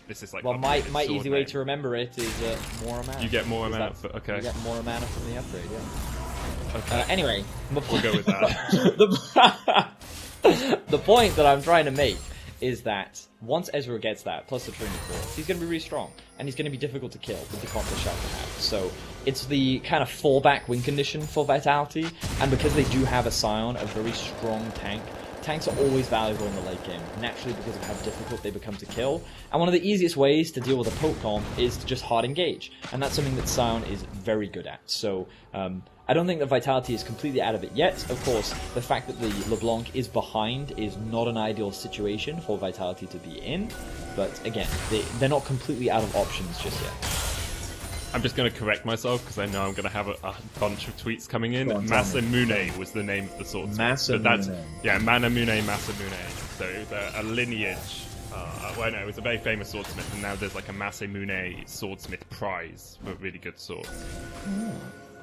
this is like. Well, my easy way to remember it is more mana. You get more mana. Okay. You get more mana from the upgrade. Yeah. Okay. Anyway, we'll go with that. The point that I'm trying to make is that once Ezreal gets that, plus the Trinity Force, he's going to be really strong, and he's going to be difficult to kill with the comp that Schalke have. So it's the kind of fallback win condition for Vitality, and because they do have a Scion, a very strong tank, tanks are always valuable in the late game, naturally because of how difficult they become to kill. And one of the easiest ways to deal with a poke comp is to just hard engage, and that's something that Scion is very good at. So I don't think that Vitality is completely out of it yet. Of course, the fact that the LeBlanc is behind is not an ideal situation for Vitality to be in, but again, they're not completely out of options just yet. I'm just going to correct myself because I know I'm going to have a bunch of tweets coming in. Masamune was the name of the swordsmith. Masamune. Yeah, Manamune Masamune. So it was a lineage. Well, no, it was a very famous swordsmith, and now there's like a Masamune swordsmith prize for really good swords.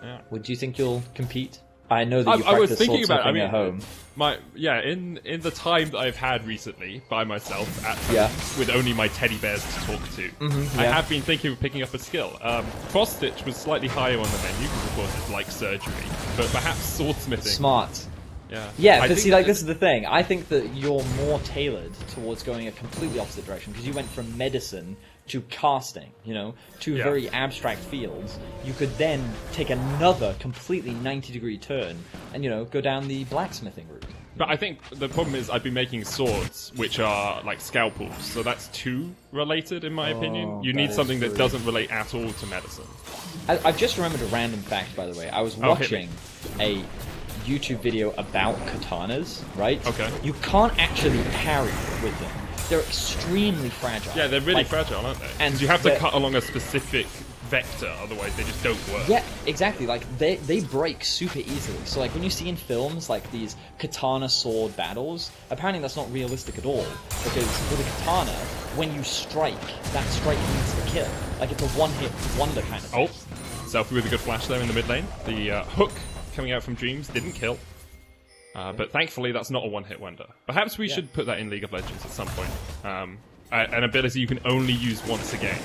Yeah. Would you think you'll compete? I know that you I was practice thinking about it. I mean, at home. In the time that I've had recently by myself at home, with only my teddy bears to talk to, I have been thinking of picking up a skill. Cross stitch was slightly higher on the menu because, of course, it's like surgery, but perhaps swordsmithing. Smart. Yeah, but see, like, this is the thing. I think that you're more tailored towards going a completely opposite direction because you went from medicine to casting, two very abstract fields. You could then take another completely 90-degree turn and, go down the blacksmithing route. But I think the problem is I've been making swords which are like scalpels, so that's too related in my opinion. You need something that doesn't relate at all to medicine. I've just remembered a random fact, by the way. I was watching a YouTube video about katanas, right? Okay. You can't actually parry with them. They're extremely fragile. Yeah, they're really fragile, aren't they? And you have to cut along a specific vector, otherwise they just don't work. Yeah, exactly. Like they break super easily. So like when you see in films like these katana sword battles, apparently that's not realistic at all. Because with a katana, when you strike, that strike means to kill. Like it's a one-hit wonder kind of thing. Oh, Selfie with a good flash there in the mid lane. The hook coming out from Dreams didn't kill. But thankfully, that's not a one-hit wonder. Perhaps we should put that in League of Legends at some point. An ability you can only use once a game.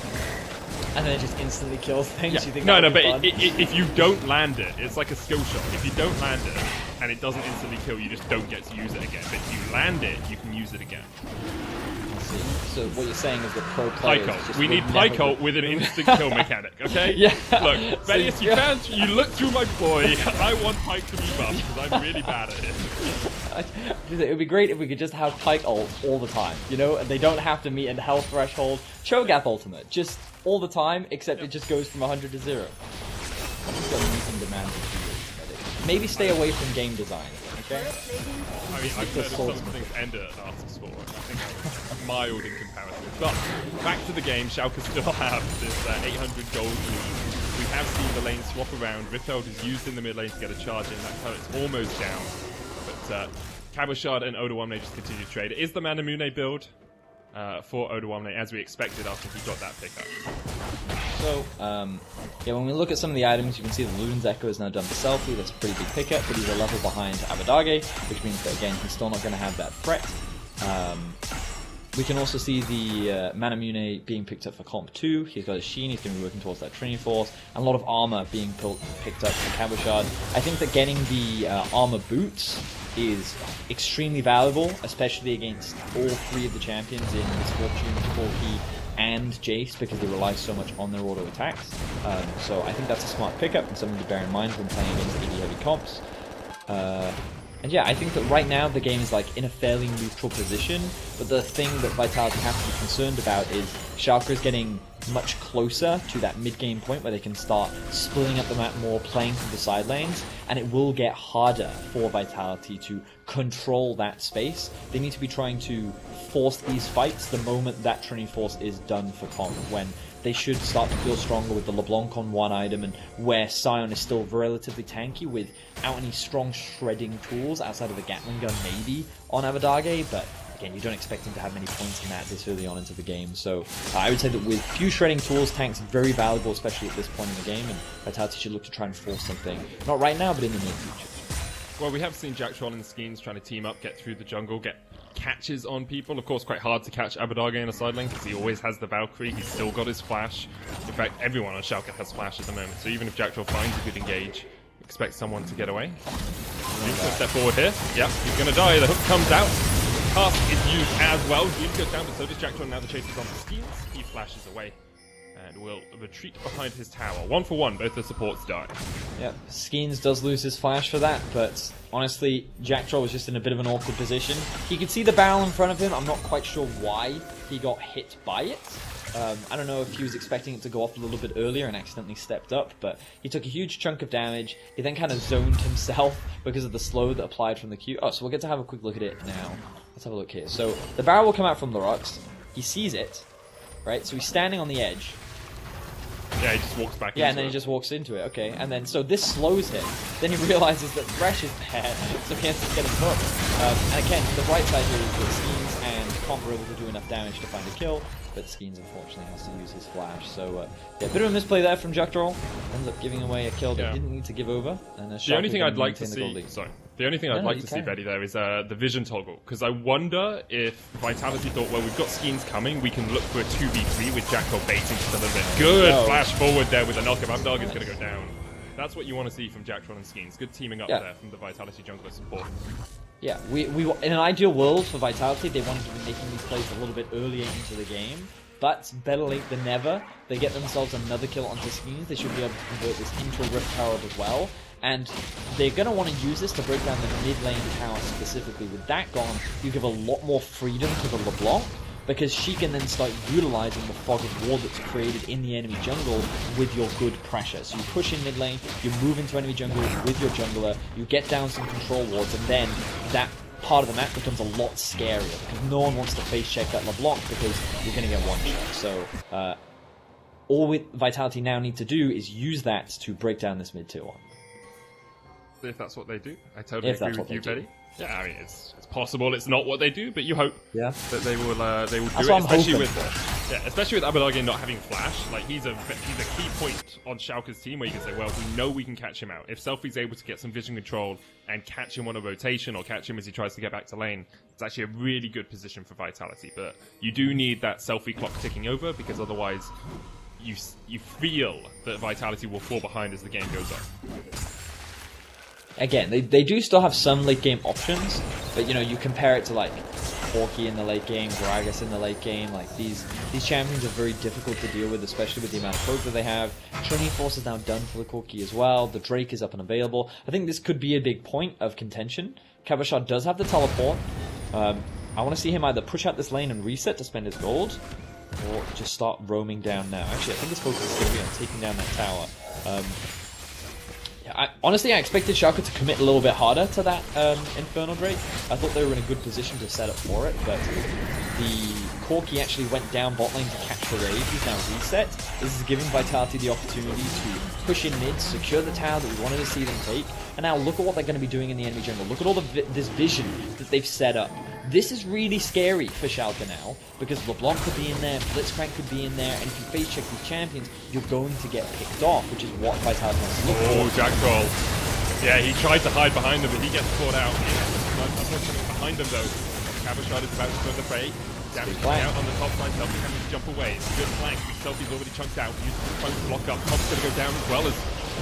And then it just instantly kills things? Yeah. You think No, but if you don't land it, it's like a skill shot. If you don't land it, and it doesn't instantly kill, you just don't get to use it again. But if you land it, you can use it again. So what you're saying is that pro players... Pike we need Pike with an instant kill mechanic, okay? Yeah. Look, Venius, you look through my boy. I want Pike to be buffed because I'm really bad at it. It would be great if we could just have Pike ult all the time, and they don't have to meet a health threshold. Cho'Gath ultimate, just all the time, except it just goes from 100 to 0. Just got meeting demands of maybe stay away from game design, okay? I mean, I've heard of some of the things Ender asks for. I think it's mild in comparison. But back to the game, Schalke still have this 800 gold lead. We have seen the lane swap around. Rifthold is used in the mid lane to get a charge in. That turret's almost down. But Cabochard and Odoamne just continue to trade. It is the Manamune build for Odoamne, as we expected after he got that pickup. So, when we look at some of the items, you can see that Luden's Echo is now done for Selfie. That's a pretty big pickup, but he's a level behind Abbedagge, which means that, again, he's still not going to have that threat. We can also see the Manamune being picked up for Comp 2. He's got a Sheen, he's going to be working towards that Trinity Force, and a lot of armor being picked up for Cabochard. I think that getting the armor boots is extremely valuable, especially against all three of the champions in Misfortune, Corki, and Jace, because they rely so much on their auto attacks. So I think that's a smart pickup and something to bear in mind when playing against AD heavy comps. And yeah, I think that right now the game is like in a fairly neutral position, but the thing that Vitality have to be concerned about is Schalke is getting much closer to that mid-game point where they can start splitting up the map more, playing through the side lanes, and it will get harder for Vitality to control that space. They need to be trying to force these fights the moment that Trinity Force is done for Comp, when they should start to feel stronger with the LeBlanc on one item, and where Scion is still relatively tanky without any strong shredding tools outside of the Gatling gun maybe on Abbedagge, but again, you don't expect him to have many points in that this early on into the game. So I would say that with few shredding tools, Tank's very valuable, especially at this point in the game, and Vitality should look to try and force something. Not right now, but in the near future. Well, we have seen Jacktron and Skeanz trying to team up, get through the jungle, get catches on people. Of course, quite hard to catch Abbedagge in a side lane because he always has the Valkyrie. He's still got his flash. In fact, everyone on Schalke has flash at the moment. So even if Jacktron finds a good engage, expect someone to get away. Dreams going to step forward here. Yeah, he's going to die. The hook comes out. Cast is used as well. Dreams goes down, but so does Jacktron. Now the chase is on to Skeanz. He flashes away and will retreat behind his tower. 1 for 1, both the supports die. Yeah, Skeanz does lose his flash for that, but honestly, Jacktron was just in a bit of an awkward position. He could see the barrel in front of him. I'm not quite sure why he got hit by it. I don't know if he was expecting it to go off a little bit earlier and accidentally stepped up, but he took a huge chunk of damage. He then kind of zoned himself because of the slow that applied from the Q. Oh, so we'll get to have a quick look at it now. Let's have a look here. So the barrel will come out from Lurox. He sees it, right? So he's standing on the edge. Yeah, he just walks back into it. Yeah, and then he just walks into it, okay. And then, so this slows him. Then he realizes that Thresh is there, so he has to get him hooked. And again, the right side here is that Skeanz and Comp are able to do enough damage to find a kill, but Skeanz unfortunately has to use his flash. So, yeah, a bit of a misplay there from Jacktron. Ends up giving away a kill that he didn't need to give over. And the only thing I'd like to see, the only thing I'd like to see, Betty, there is the vision toggle. Because I wonder if Vitality thought, well, we've got Skeanz coming, we can look for a 2v3 with Jacktron baiting just a little bit. Good flash forward there with a knockup. Abbedagge is going to go down. That's what you want to see from Jacktron and Skeanz. Good teaming up there from the Vitality jungler support. Yeah, we in an ideal world for Vitality, they wanted to be making these plays a little bit earlier into the game. But better late than never. They get themselves another kill onto Skeanz. They should be able to convert this into a Rift Tower as well. And they're going to want to use this to break down the mid lane tower specifically. With that gone, you give a lot more freedom to the LeBlanc, because she can then start utilizing the fog of war that's created in the enemy jungle with your good pressure. So you push in mid lane, you move into enemy jungle with your jungler, you get down some control wards, and then that part of the map becomes a lot scarier, because no one wants to face check that LeBlanc because you're going to get one shot. So all Vitality now need to do is use that to break down this mid tier 1. If that's what they do, I totally agree with you, Betty. Yeah, I mean, it's possible it's not what they do, but you hope that they will do it, especially with Abbedagge not having flash. Like he's a key point on Schalke's team where you can say, well, we know we can catch him out. If Selfie's able to get some vision control and catch him on a rotation or catch him as he tries to get back to lane, it's actually a really good position for Vitality. But you do need that Selfie clock ticking over, because otherwise you feel that Vitality will fall behind as the game goes on. Again, they do still have some late game options, but you know, you compare it to like Corki in the late game, Gragas in the late game, like these champions are very difficult to deal with, especially with the amount of poke that they have. Trinity Force is now done for the Corki as well, the Drake is up and available. I think this could be a big point of contention. Cabochard does have the teleport. I want to see him either push out this lane and reset to spend his gold, or just start roaming down now. Actually, I think his focus is going to be on taking down that tower. Honestly, I expected Schalke to commit a little bit harder to that Infernal Drake. I thought they were in a good position to set up for it, but the Corki actually went down bot lane to catch the raid. He's now reset. This is giving Vitality the opportunity to push in mid, secure the tower that we wanted to see them take, and now look at what they're going to be doing in the enemy jungle. Look at all this vision that they've set up. This is really scary for Schalke now, because LeBlanc could be in there, Blitzcrank could be in there, and if you face check these champions, you're going to get picked off, which is what Vitality wants to look for. Oh, Jacktron. Yeah, he tried to hide behind him, but he gets caught out. Unfortunately, behind him though, Cabochard is about to go the fray. Damage coming out on the top side, Selfie having to jump away. It's a good flank. Selfie's already chunked out. Uses the phone to block up. Comp's going to go down as well as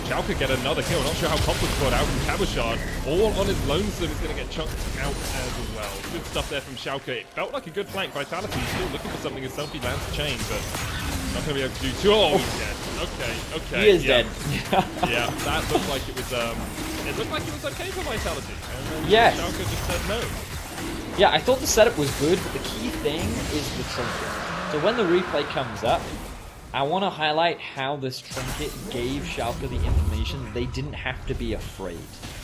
Schalke get another kill. Not sure how Comp was caught out from Cabochard. All on his lonesome is going to get chunked out as well. Good stuff there from Schalke. It felt like a good flank. Vitality still looking for something as Selfie lands the chain, but not going to be able to do too. Oh, he's dead. Okay. He is dead. Yeah, that looked like it was. It looked like it was okay for Vitality. Yes. Schalke just said no. Yeah, I thought the setup was good, but the key thing is the trinket. So when the replay comes up, I want to highlight how this trinket gave Schalke the information that they didn't have to be afraid.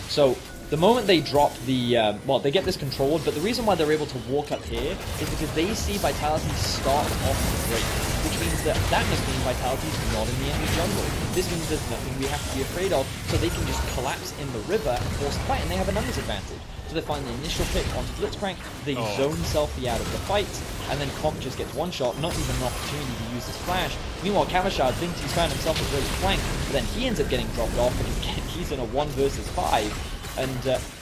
So the moment they drop the, they get this controlled, but the reason why they're able to walk up here is because they see Vitality start off the break, which means that must mean Vitality's not in the enemy jungle. This means there's nothing we have to be afraid of, so they can just collapse in the river and force the fight, and they have a numbers advantage. So after they find the initial pick onto Blitzcrank, they zone Selfie out of the fight, and then Comp just gets one shot, not even an opportunity to use his flash. Meanwhile, Cabochard thinks he's found himself a great flank, but then he ends up getting dropped off because he's in a 1 versus 5, and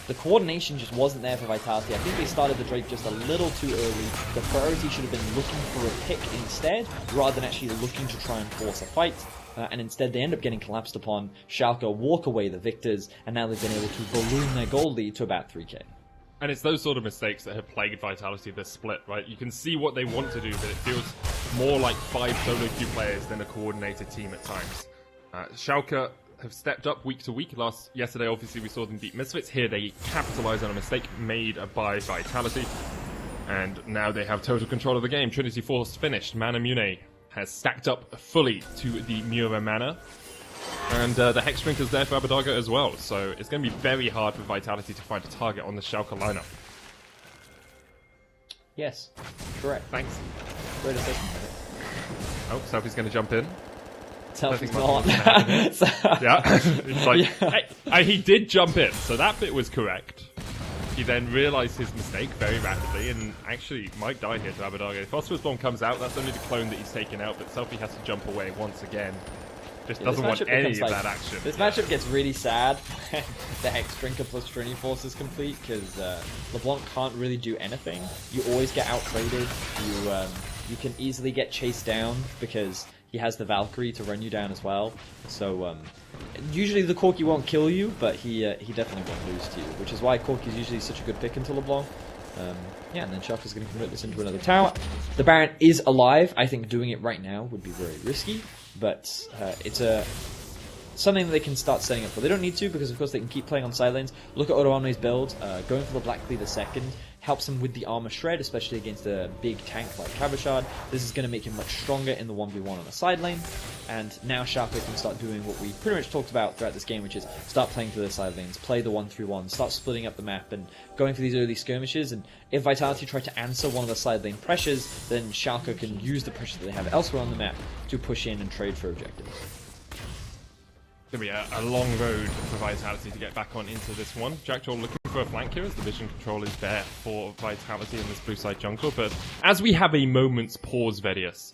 the coordination just wasn't there for Vitality. I think they started the Drake just a little too early. The priority should have been looking for a pick instead, rather than actually looking to try and force a fight. And instead they end up getting collapsed upon. Schalke walk away the victors, and now they've been able to balloon their goal lead to about 3k. And it's those sort of mistakes that have plagued Vitality this split, right? You can see what they want to do, but it feels more like 5 solo queue players than a coordinated team at times. Schalke have stepped up week to week. Yesterday, obviously, we saw them beat Misfits. Here, they capitalize on a mistake made by Vitality. And now they have total control of the game. Trinity Force finished. Mana Mune has stacked up fully to the Mura mana. And the Hex Drink is there for Abbedagge as well. So it's going to be very hard for Vitality to find a target on the Schalke lineup. Yes, correct. Thanks. Great assessment. Oh, Selfie's going to jump in. Selfie's not. Yeah. It's like, hey, he did jump in, so that bit was correct. He then realised his mistake very rapidly and actually might die here to Abbedagge. If Phosphorus Bomb comes out, that's only the clone that he's taken out, but Selfie has to jump away once again. Just doesn't want any of that action. This matchup gets really sad when the Hex Drinker plus Trinity Force is complete, because LeBlanc can't really do anything. You always get out-traded. You can easily get chased down because he has the Valkyrie to run you down as well. So usually the Corki won't kill you, but he definitely won't lose to you, which is why Corki is usually such a good pick into LeBlanc. Yeah, and then Schalke is going to convert this into another tower. The Baron is alive. I think doing it right now would be very risky, but it's something that they can start setting up for. They don't need to, because of course they can keep playing on side lanes. Look at Odoamne's build, going for the Black Cleaver second helps him with the armor shred, especially against a big tank like Cabochard. This is going to make him much stronger in the 1v1 on the side lane, and now Schalke can start doing what we pretty much talked about throughout this game, which is start playing to the side lanes, play the 1-3-1, start splitting up the map and going for these early skirmishes. And if Vitality try to answer one of the side lane pressures, then Schalke can use the pressure that they have elsewhere on the map to push in and trade for objectives. It's going to be a long road for Vitality to get back on into this one. Jackdaw looking for a flank here as the vision control is there for Vitality in this blue side jungle. But as we have a moment's pause, Vedius,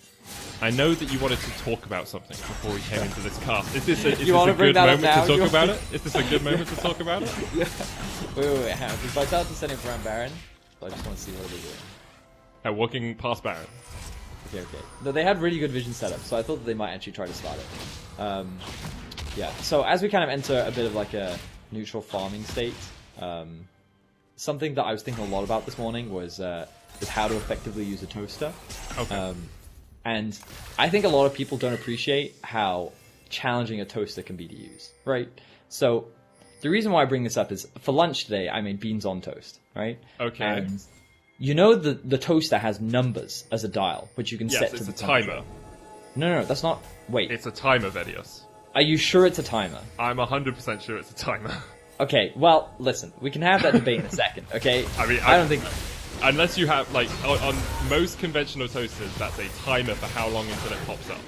I know that you wanted to talk about something before we came into this cast. Is this a good moment to talk about it? Is this a good moment to talk about it? Yeah. Wait, hang on. Is Vitality setting for Baron? I just want to see what they're doing. Walking past Baron. Okay. No, they had really good vision setup, so I thought that they might actually try to start it. Yeah, so as we kind of enter a bit of like a neutral farming state, something that I was thinking a lot about this morning was how to effectively use a toaster. Okay. And I think a lot of people don't appreciate how challenging a toaster can be to use, right? So the reason why I bring this up is for lunch today, I made beans on toast, right? Okay. And you know the toaster has numbers as a dial, which you can set to the timer. No, that's not... Wait. It's a timer, Vedius. Are you sure it's a timer? I'm 100% sure it's a timer. Okay, well, listen, we can have that debate in a second, okay? I mean, I don't think... Unless you have, like, on most conventional toasters, that's a timer for how long until it pops up.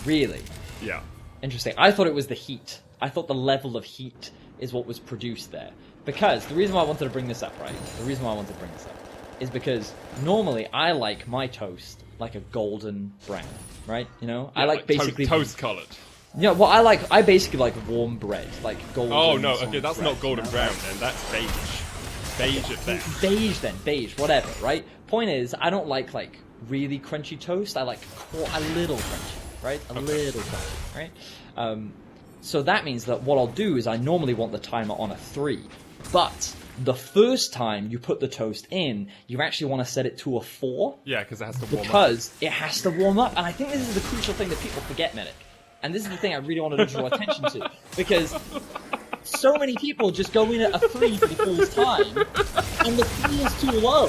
Really? Yeah. Interesting. I thought it was the heat. I thought the level of heat is what was produced there. Because, the reason why I wanted to bring this up, right? The reason why I wanted to bring this up is because normally I like my toast like a golden brown, right? You know? Yeah, I like basically... Toast colored. Yeah, well, I basically like warm bread, like golden. Oh no, okay, that's bread, not golden brown then, that's beige. Beige at best. Beige, whatever, right? Point is, I don't like really crunchy toast, I like a little crunchy, right? A little crunchy, right? So that means that what I'll do is I normally want the timer on a 3, but the first time you put the toast in, you actually want to set it to a 4. Yeah, because it has to warm up. Because it has to warm up, and I think this is the crucial thing that people forget, Medic. And this is the thing I really wanted to draw attention to, because so many people just go in at a 3 for the first time, and the 3 is too low.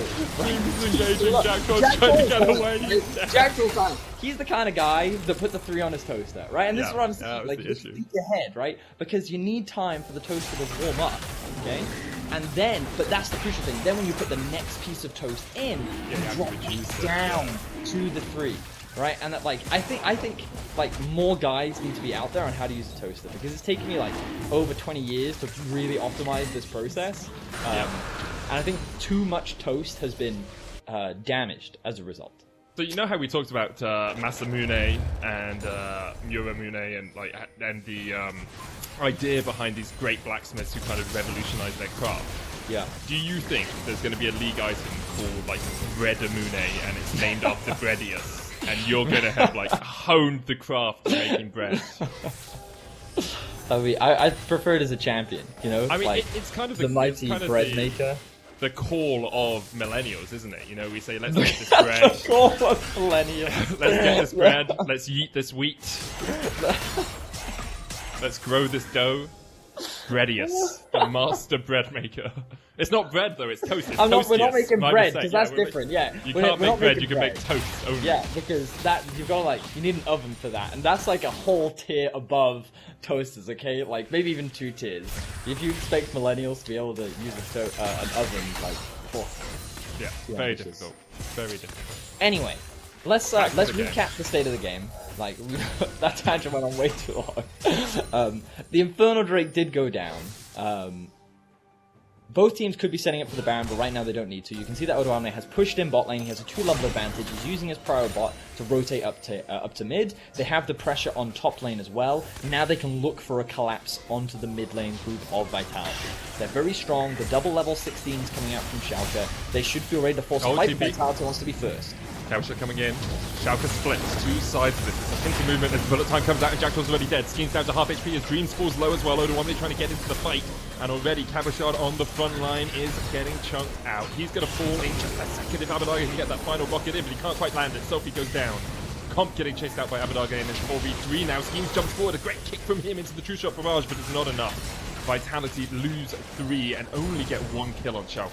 He's the kind of guy that put the 3 on his toaster, right? And this is what I'm saying, like, just think ahead, right? Because you need time for the toaster to warm up, okay? And then, but that's the crucial thing, then when you put the next piece of toast in, you drop it down to the 3. right? And that like I think like more guys need to be out there on how to use a toaster, because it's taken me like over 20 years to really optimize this process, and I think too much toast has been damaged as a result. So you know how we talked about Masamune and Muramune and the idea behind these great blacksmiths who kind of revolutionized their craft? Yeah. Do you think there's going to be a league item called like Breadamune and it's named after Breadius, and you're going to have like honed the craft of making bread? I mean, I prefer it as a champion, you know. I mean, like, it's kind of the mighty bread maker. The call of millennials, isn't it? You know, we say, let's get this bread. The call of millennials. Let's get this bread. Let's yeet this wheat. Let's grow this dough. Breadius, the master bread maker. It's not bread though; it's toast. It's we're not making bread because that's yeah, different. Yeah, you can't make bread. You can make toast only. Yeah, because that you've got you need an oven for that, and that's like a whole tier above toasters. Okay, like maybe even 2 tiers. If you expect millennials to be able to use an oven, like, yeah, very difficult. Very difficult. Anyway, let's recap the state of the game. Like, that tangent went on way too long. The Infernal Drake did go down. Both teams could be setting up for the Baron, but right now they don't need to. You can see that Odoamne has pushed in bot lane. He has a 2-level advantage. He's using his prior bot to rotate up to mid. They have the pressure on top lane as well. Now they can look for a collapse onto the mid lane group of Vitality. They're very strong. The double level 16s coming out from Schalke. They should feel ready to force a fight. Vitality wants to be first. Cabochard coming in. Schalke splits. 2 sides of this. It's a hint of movement as bullet time comes out and Jackdaw's already dead. Skeanz down to half HP as Dreams falls low as well. Odoamne trying to get into the fight. And already Cabochard on the front line is getting chunked out. He's going to fall in just a second if Abbedagge can get that final rocket in, but he can't quite land it. Selfie goes down. Comp getting chased out by Abbedagge in his 4v3 now. Skeanz jumps forward. A great kick from him into the true shot barrage, but it's not enough. Vitality lose 3 and only get 1 kill on Schalke.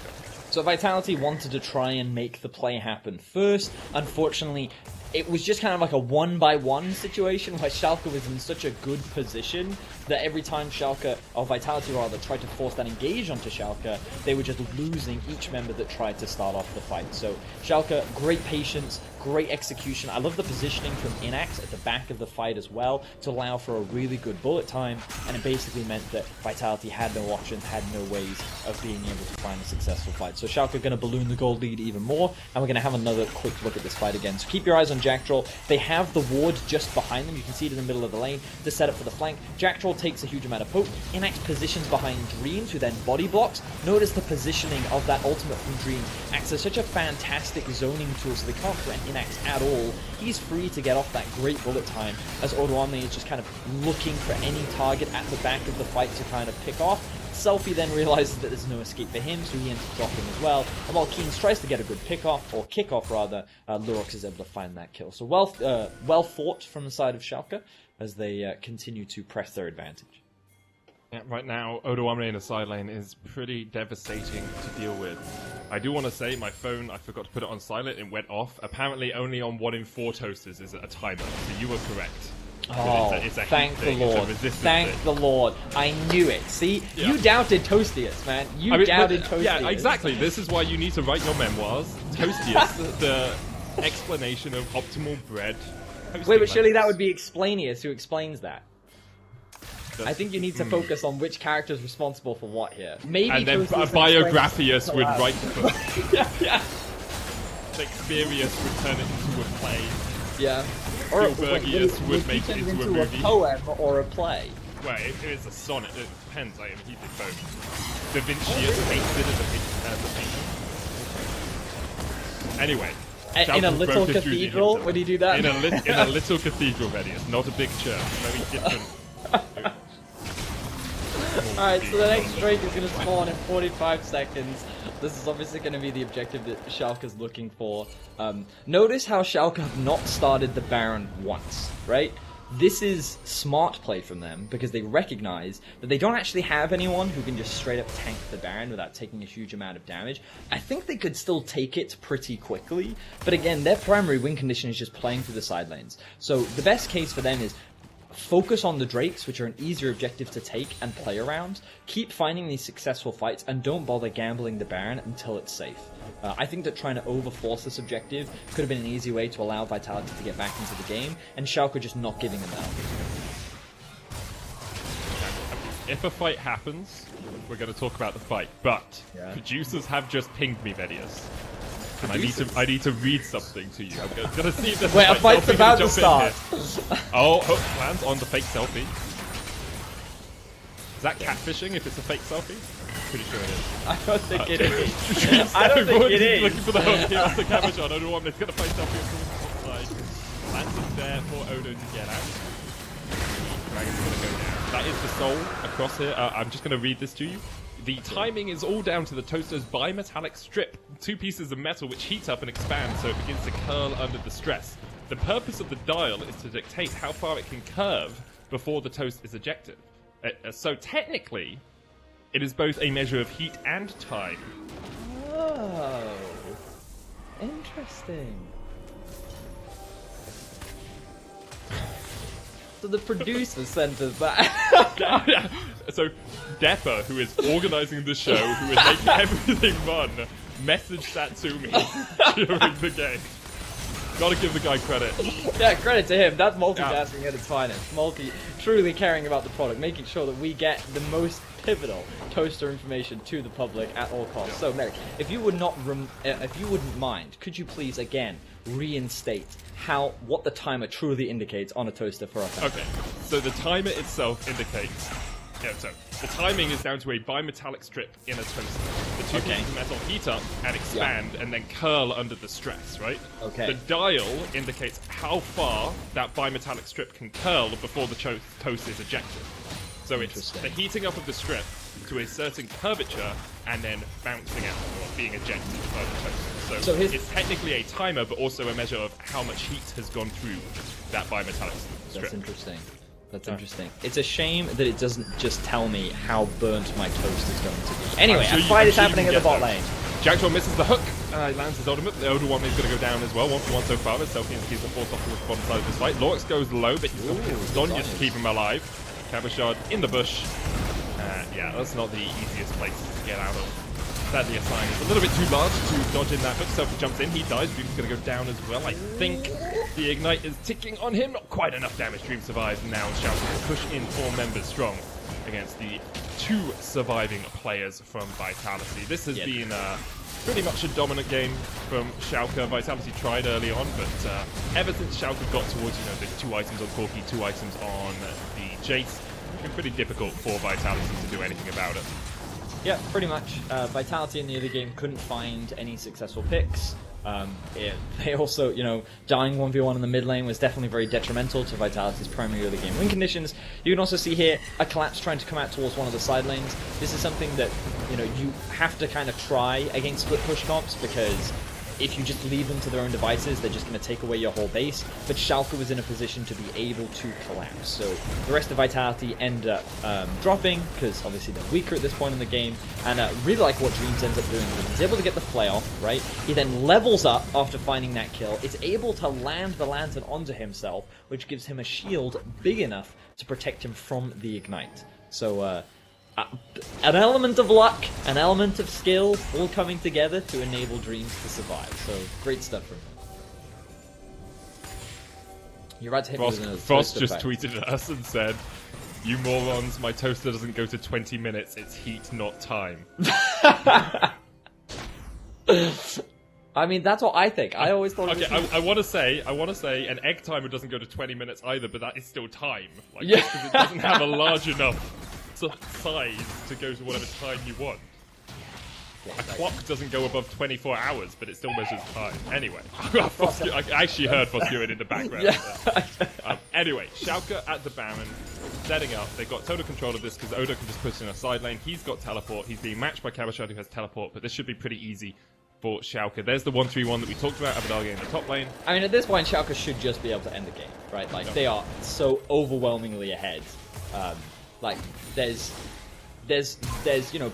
So Vitality wanted to try and make the play happen first. Unfortunately, it was just kind of like a 1-by-1 situation where Schalke was in such a good position that every time Schalke, or Vitality rather, tried to force that engage onto Schalke, they were just losing each member that tried to start off the fight. So Schalke, great patience, great execution. I love the positioning from Innaxe at the back of the fight as well to allow for a really good bullet time, and it basically meant that Vitality had no options, had no ways of being able to find a successful fight. So Schalke are going to balloon the gold lead even more, and we're going to have another quick look at this fight again. So keep your eyes on Jackdaw. They have the ward just behind them. You can see it in the middle of the lane. The setup for the flank. Jackdaw takes a huge amount of poke. Innaxe positions behind Dreams, who then body blocks. Notice the positioning of that ultimate from Dreams acts as such a fantastic zoning tool, so they can't threaten Innaxe at all. He's free to get off that great bullet time, as Odoamne is just kind of looking for any target at the back of the fight to kind of pick off. Selfie then realizes that there's no escape for him, so he ends up dropping as well. And while Skeanz tries to get a good pick-off, or kick-off rather, Lurox is able to find that kill. So well fought from the side of Schalke as they continue to press their advantage. Yeah, right now, Odoamne in the side lane is pretty devastating to deal with. I do want to say my phone, I forgot to put it on silent, it went off. Apparently only on 1 in 4 toasters is it a timer, so you were correct. Oh, it's a thank the Lord. Thank the Lord. I knew it. See? Yeah. You doubted Toastius, man. You doubted Toastius. Yeah, exactly. This is why you need to write your memoirs. Toastius, the explanation of optimal bread. Wait, but surely that would be Explainius who explains that. I think you need to focus on which character is responsible for what here. Maybe and then Biographius would write the book. yeah. Shakespeareus would turn it into a play. Yeah. Or Spielbergius would make it into a movie. A poem or a play. Well, if it's a sonnet, it depends. Like, he did both. Da Vincius painted it as a painting. Anyway. In a little cathedral? Would he do that? In a little cathedral, Vedius. Not a big church. Very different. Alright, so the next Drake is going to spawn in 45 seconds. This is obviously going to be the objective that Schalke's looking for. Notice how Schalke have not started the Baron once, right? This is smart play from them because they recognize that they don't actually have anyone who can just straight up tank the Baron without taking a huge amount of damage. I think they could still take it pretty quickly, but again, their primary win condition is just playing through the side lanes. So the best case for them is focus on the Drakes, which are an easier objective to take and play around. Keep finding these successful fights, and don't bother gambling the Baron until it's safe. I think that trying to overforce this objective could have been an easy way to allow Vitality to get back into the game, and Schalke just not giving them that. If a fight happens, we're going to talk about the fight, but producers have just pinged me, Vedius. And I need to read something to you. I'm going to see if there's a fight's about to start. Oh, hook lands on the fake selfie. Is that catfishing if it's a fake selfie? Pretty sure it is. I don't think it is. I don't think it is. Looking for the hook here. It's the Cabochard. Odoamne is going to fight selfie on the side. Lands it there for Odo to get out. Dragon's going to go down. That is the soul across here. I'm just going to read this to you. The timing is all down to the toaster's bimetallic strip, 2 pieces of metal which heat up and expand so it begins to curl under the stress. The purpose of the dial is to dictate how far it can curve before the toast is ejected. So technically, it is both a measure of heat and time. Oh, interesting. So the producer sent us that. So Depper, who is organising the show, who is making everything fun, messaged that to me during the game. Gotta give the guy credit. Yeah, credit to him. That's multitasking at its finest. Truly caring about the product, making sure that we get the most pivotal toaster information to the public at all costs. So, Merrick, if you would wouldn't mind, could you please again reinstate what the timer truly indicates on a toaster for us? Okay, so the timer itself indicates. So the timing is down to a bimetallic strip in a toaster. The 2 pieces of metal heat up and expand and then curl under the stress, right? Okay. The dial indicates how far that bimetallic strip can curl before the toast is ejected. So it's the heating up of the strip to a certain curvature and then bouncing out or being ejected by the toast. So it's technically a timer, but also a measure of how much heat has gone through that bimetallic strip. That's interesting. That's interesting. It's a shame that it doesn't just tell me how burnt my toast is going to be. Anyway, a fight is happening in the bot lane. Jackdaw misses the hook, lands his ultimate. The Odoamne is going to go down as well. 1-for-1 so far. The Selfie is the force off the bottom side of this fight. Lurox goes low, but he's got Sonya to keep him alive. Cabochard in the bush. Yeah, that's not the easiest place to get out of. Sadly, a sign is a little bit too large to dodge in that hook. Selfie jumps in, he dies. Dreams is going to go down as well. I think the Ignite is ticking on him. Not quite enough damage. Dream survives, and now Schalke will push in 4 members strong against the 2 surviving players from Vitality. This has been pretty much a dominant game from Schalke. Vitality tried early on, but ever since Schalke got towards the 2 items on Corki, 2 items on the Jace, it's been pretty difficult for Vitality to do anything about it. Yeah, pretty much. Vitality in the other game couldn't find any successful picks. They also, dying 1v1 in the mid lane was definitely very detrimental to Vitality's primary early game win conditions. You can also see here a collapse trying to come out towards one of the side lanes. This is something that, you have to kind of try against split push comps, because if you just leave them to their own devices, they're just going to take away your whole base. But Schalke was in a position to be able to collapse. So the rest of Vitality end up dropping, because obviously they're weaker at this point in the game. And really like what Dreams ends up doing. He's able to get the flay off, right? He then levels up after finding that kill. Is able to land the lantern onto himself, which gives him a shield big enough to protect him from the Ignite. So an element of luck, an element of skill, all coming together to enable Dreams to survive. So, great stuff from him. You're about to hit me with a Frost just tweeted at us and said, "You morons, my toaster doesn't go to 20 minutes, it's heat, not time." I mean, that's what I think. I always thought. Okay, I want to say, an egg timer doesn't go to 20 minutes either, but that is still time. Just because it doesn't have a large enough size to go to whatever time you want. A clock doesn't go above 24 hours, but it still measures time. Anyway, I actually heard Foscurin in the background. Anyway, Schalke at the Baron, setting up. They've got total control of this because Odo can just push in a side lane. He's got teleport. He's being matched by Cabochard, who has teleport, but this should be pretty easy for Schalke. There's the 1-3-1 that we talked about, Abbedagge in the top lane. I mean, at this point, Schalke should just be able to end the game, right? Like, they are so overwhelmingly ahead. There's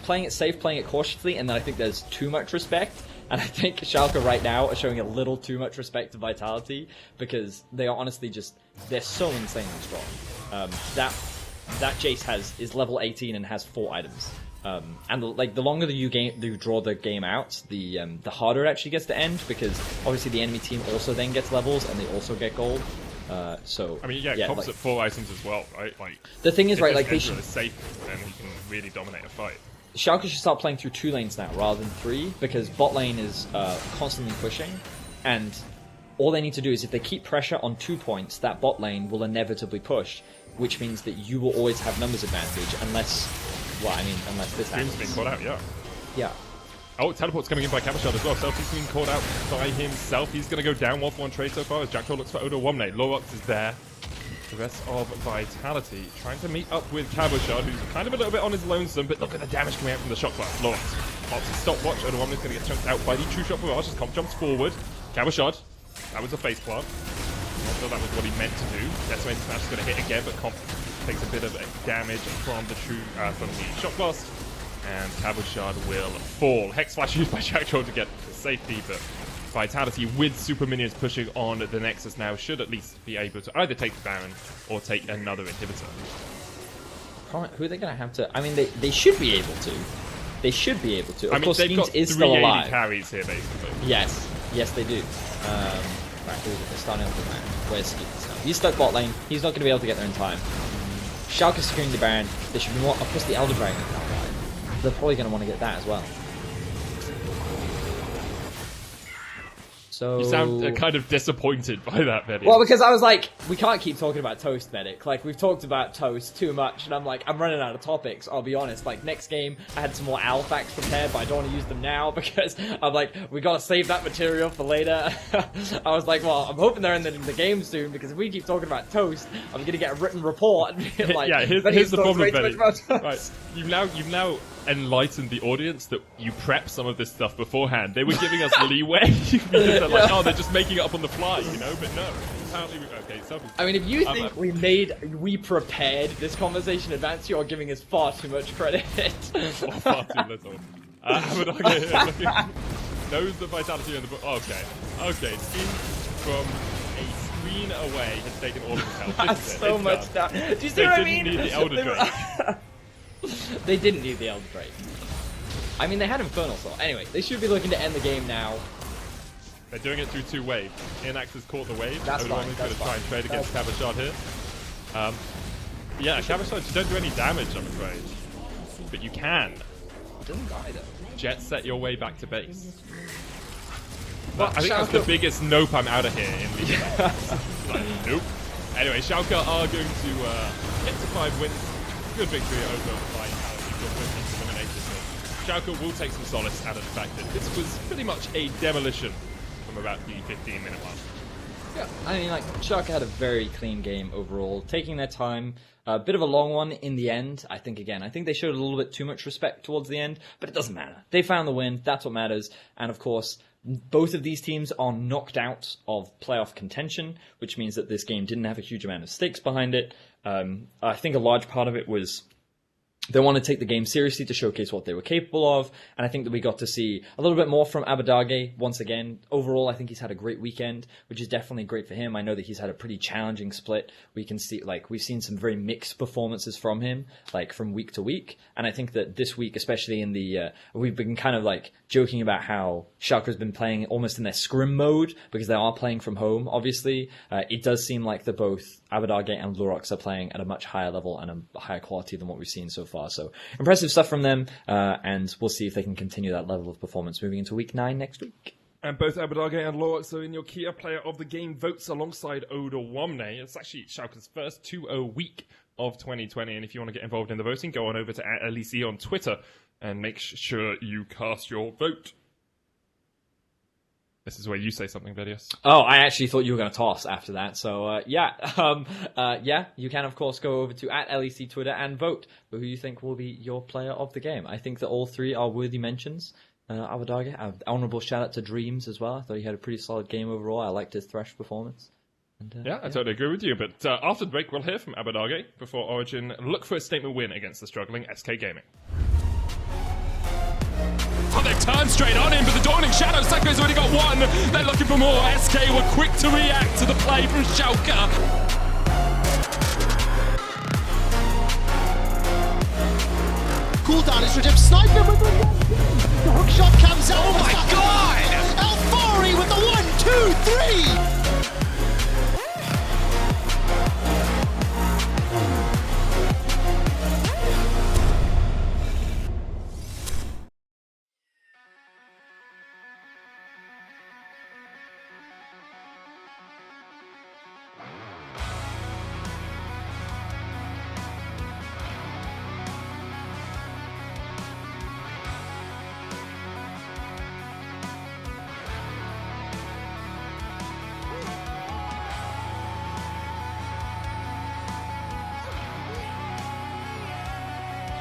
playing it safe, playing it cautiously, and then I think there's too much respect. And I think Schalke right now are showing a little too much respect to Vitality, because they are honestly just they're so insanely strong. That Jace is level 18 and has 4 items. And the longer that you draw the game out, the harder it actually gets to end, because obviously the enemy team also then gets levels and they also get gold. So I mean, yeah, Comp's at 4 items as well, right? Like the thing is, right, like they should is safe, then he can really dominate a fight. Schalke should start playing through 2 lanes now rather than 3, because bot lane is constantly pushing, and all they need to do is if they keep pressure on 2 points, that bot lane will inevitably push, which means that you will always have numbers advantage unless this happens. Dreams being caught out, yeah. Yeah. Oh, teleport's coming in by Cabochard as well. Selfie's being caught out by himself. He's going to go down 1-for-1 trade so far as Jackdaw looks for Odoamne. Lurox is there. The rest of Vitality trying to meet up with Cabochard, who's kind of a little bit on his lonesome, but look at the damage coming out from the shot blast. Lurox pops a stopwatch. Odoamne's going to get chunked out by the true shot barrage as Comp jumps forward. Cabochard, that was a face plant. Not sure that was what he meant to do. Decimator Smash is going to hit again, but Comp takes a bit of damage from the shot blast. And Cabochard will fall. Hex Flash used by Jackdaw to get safety, but Vitality with super minions pushing on the Nexus now should at least be able to either take the Baron or take another inhibitor. Who are they going to have to... I mean, they should be able to. They should be able to. Of course, they've got Skeanz is still alive. carries here, basically. Yes. Yes, they do. Right, who is it? They're starting off with man. Where's Skeanz? He's stuck bot lane. He's not going to be able to get there in time. Schalke securing the Baron. There should be more... Of course, the Elder Dragon. They're probably going to want to get that as well. So... You sound kind of disappointed by that, Medic. Well, because I was like, we can't keep talking about Toast, Medic. Like, we've talked about Toast too much, and I'm like, I'm running out of topics, I'll be honest. Like, next game, I had some more owl facts prepared, but I don't want to use them now, because I'm like, we got to save that material for later. I was like, well, I'm hoping they're in the game soon, because if we keep talking about Toast, I'm going to get a written report. And be like, yeah, here's the problem, Medic. Right, you've now enlightened the audience that you prep some of this stuff beforehand. They were giving us leeway. They're like, oh, they're just making it up on the fly, you know? But no, apparently, okay. I mean, if you think we prepared this conversation in advance, you are giving us far too much credit. Far too little. Abbedagge here knows the Vitality in the book. Okay. Skeanz from a screen away has taken all of his health. That's so much down. Do you see what I mean? They didn't need the Elder Drake. They didn't need the Elder Drake. I mean, they had Infernal Soul. Anyway, they should be looking to end the game now. They're doing it through 2 waves. Innaxe has caught the wave. That's fine. Odoamne's going to try and trade against Cabochard here. Yeah, Cabochard, you don't do any damage, I'm afraid. But you can. He doesn't die, though. Jet set your way back to base. Well, I think that's the biggest nope I'm out of here in the like, nope. Anyway, Schalke are going to get to 5 wins. Good victory over Vitality for eliminated. Schalke will take some solace out of the fact that this was pretty much a demolition from about the 15-minute mark. Yeah, I mean, like, Schalke had a very clean game overall, taking their time. A bit of a long one in the end. I think they showed a little bit too much respect towards the end, but it doesn't matter. They found the win. That's what matters. And of course, both of these teams are knocked out of playoff contention, which means that this game didn't have a huge amount of stakes behind it. I think a large part of it was they want to take the game seriously to showcase what they were capable of, and I think that we got to see a little bit more from Abbedagge once again. Overall, I think he's had a great weekend, which is definitely great for him. I know that he's had a pretty challenging split. We can see, like, we've seen some very mixed performances from him, like, from week to week, and I think that this week, especially in the, we've been kind of, like, joking about how Schalke's been playing almost in their scrim mode, because they are playing from home, obviously. It does seem like that both Abbedagge and Lurox are playing at a much higher level and a higher quality than what we've seen so far. So impressive stuff from them, and we'll see if they can continue that level of performance moving into week 9 next week. And both Abbedagge and Lurox are in your Kia Player of the Game votes alongside Odoamne. It's actually Schalke's first 2-0 week of 2020, and if you want to get involved in the voting, go on over to @LEC on Twitter and make sure you cast your vote. This is where you say something, Vidius. Oh, I actually thought you were going to toss after that. So, yeah, you can, of course, go over to @LEC Twitter and vote for who you think will be your player of the game. I think that all 3 are worthy mentions. Abbedagge, honourable shout out to Dreams as well. I thought he had a pretty solid game overall. I liked his Thresh performance. And, I totally agree with you. But after the break, we'll hear from Abbedagge before Origin look for a statement win against the struggling SK Gaming. Oh, they've turned straight on him, but the Dawning Shadow, Sako's already got 1. They're looking for more. SK were quick to react to the play from Schalke. cooldown is redeemed. Sniper with the hook shot comes out. Oh my god!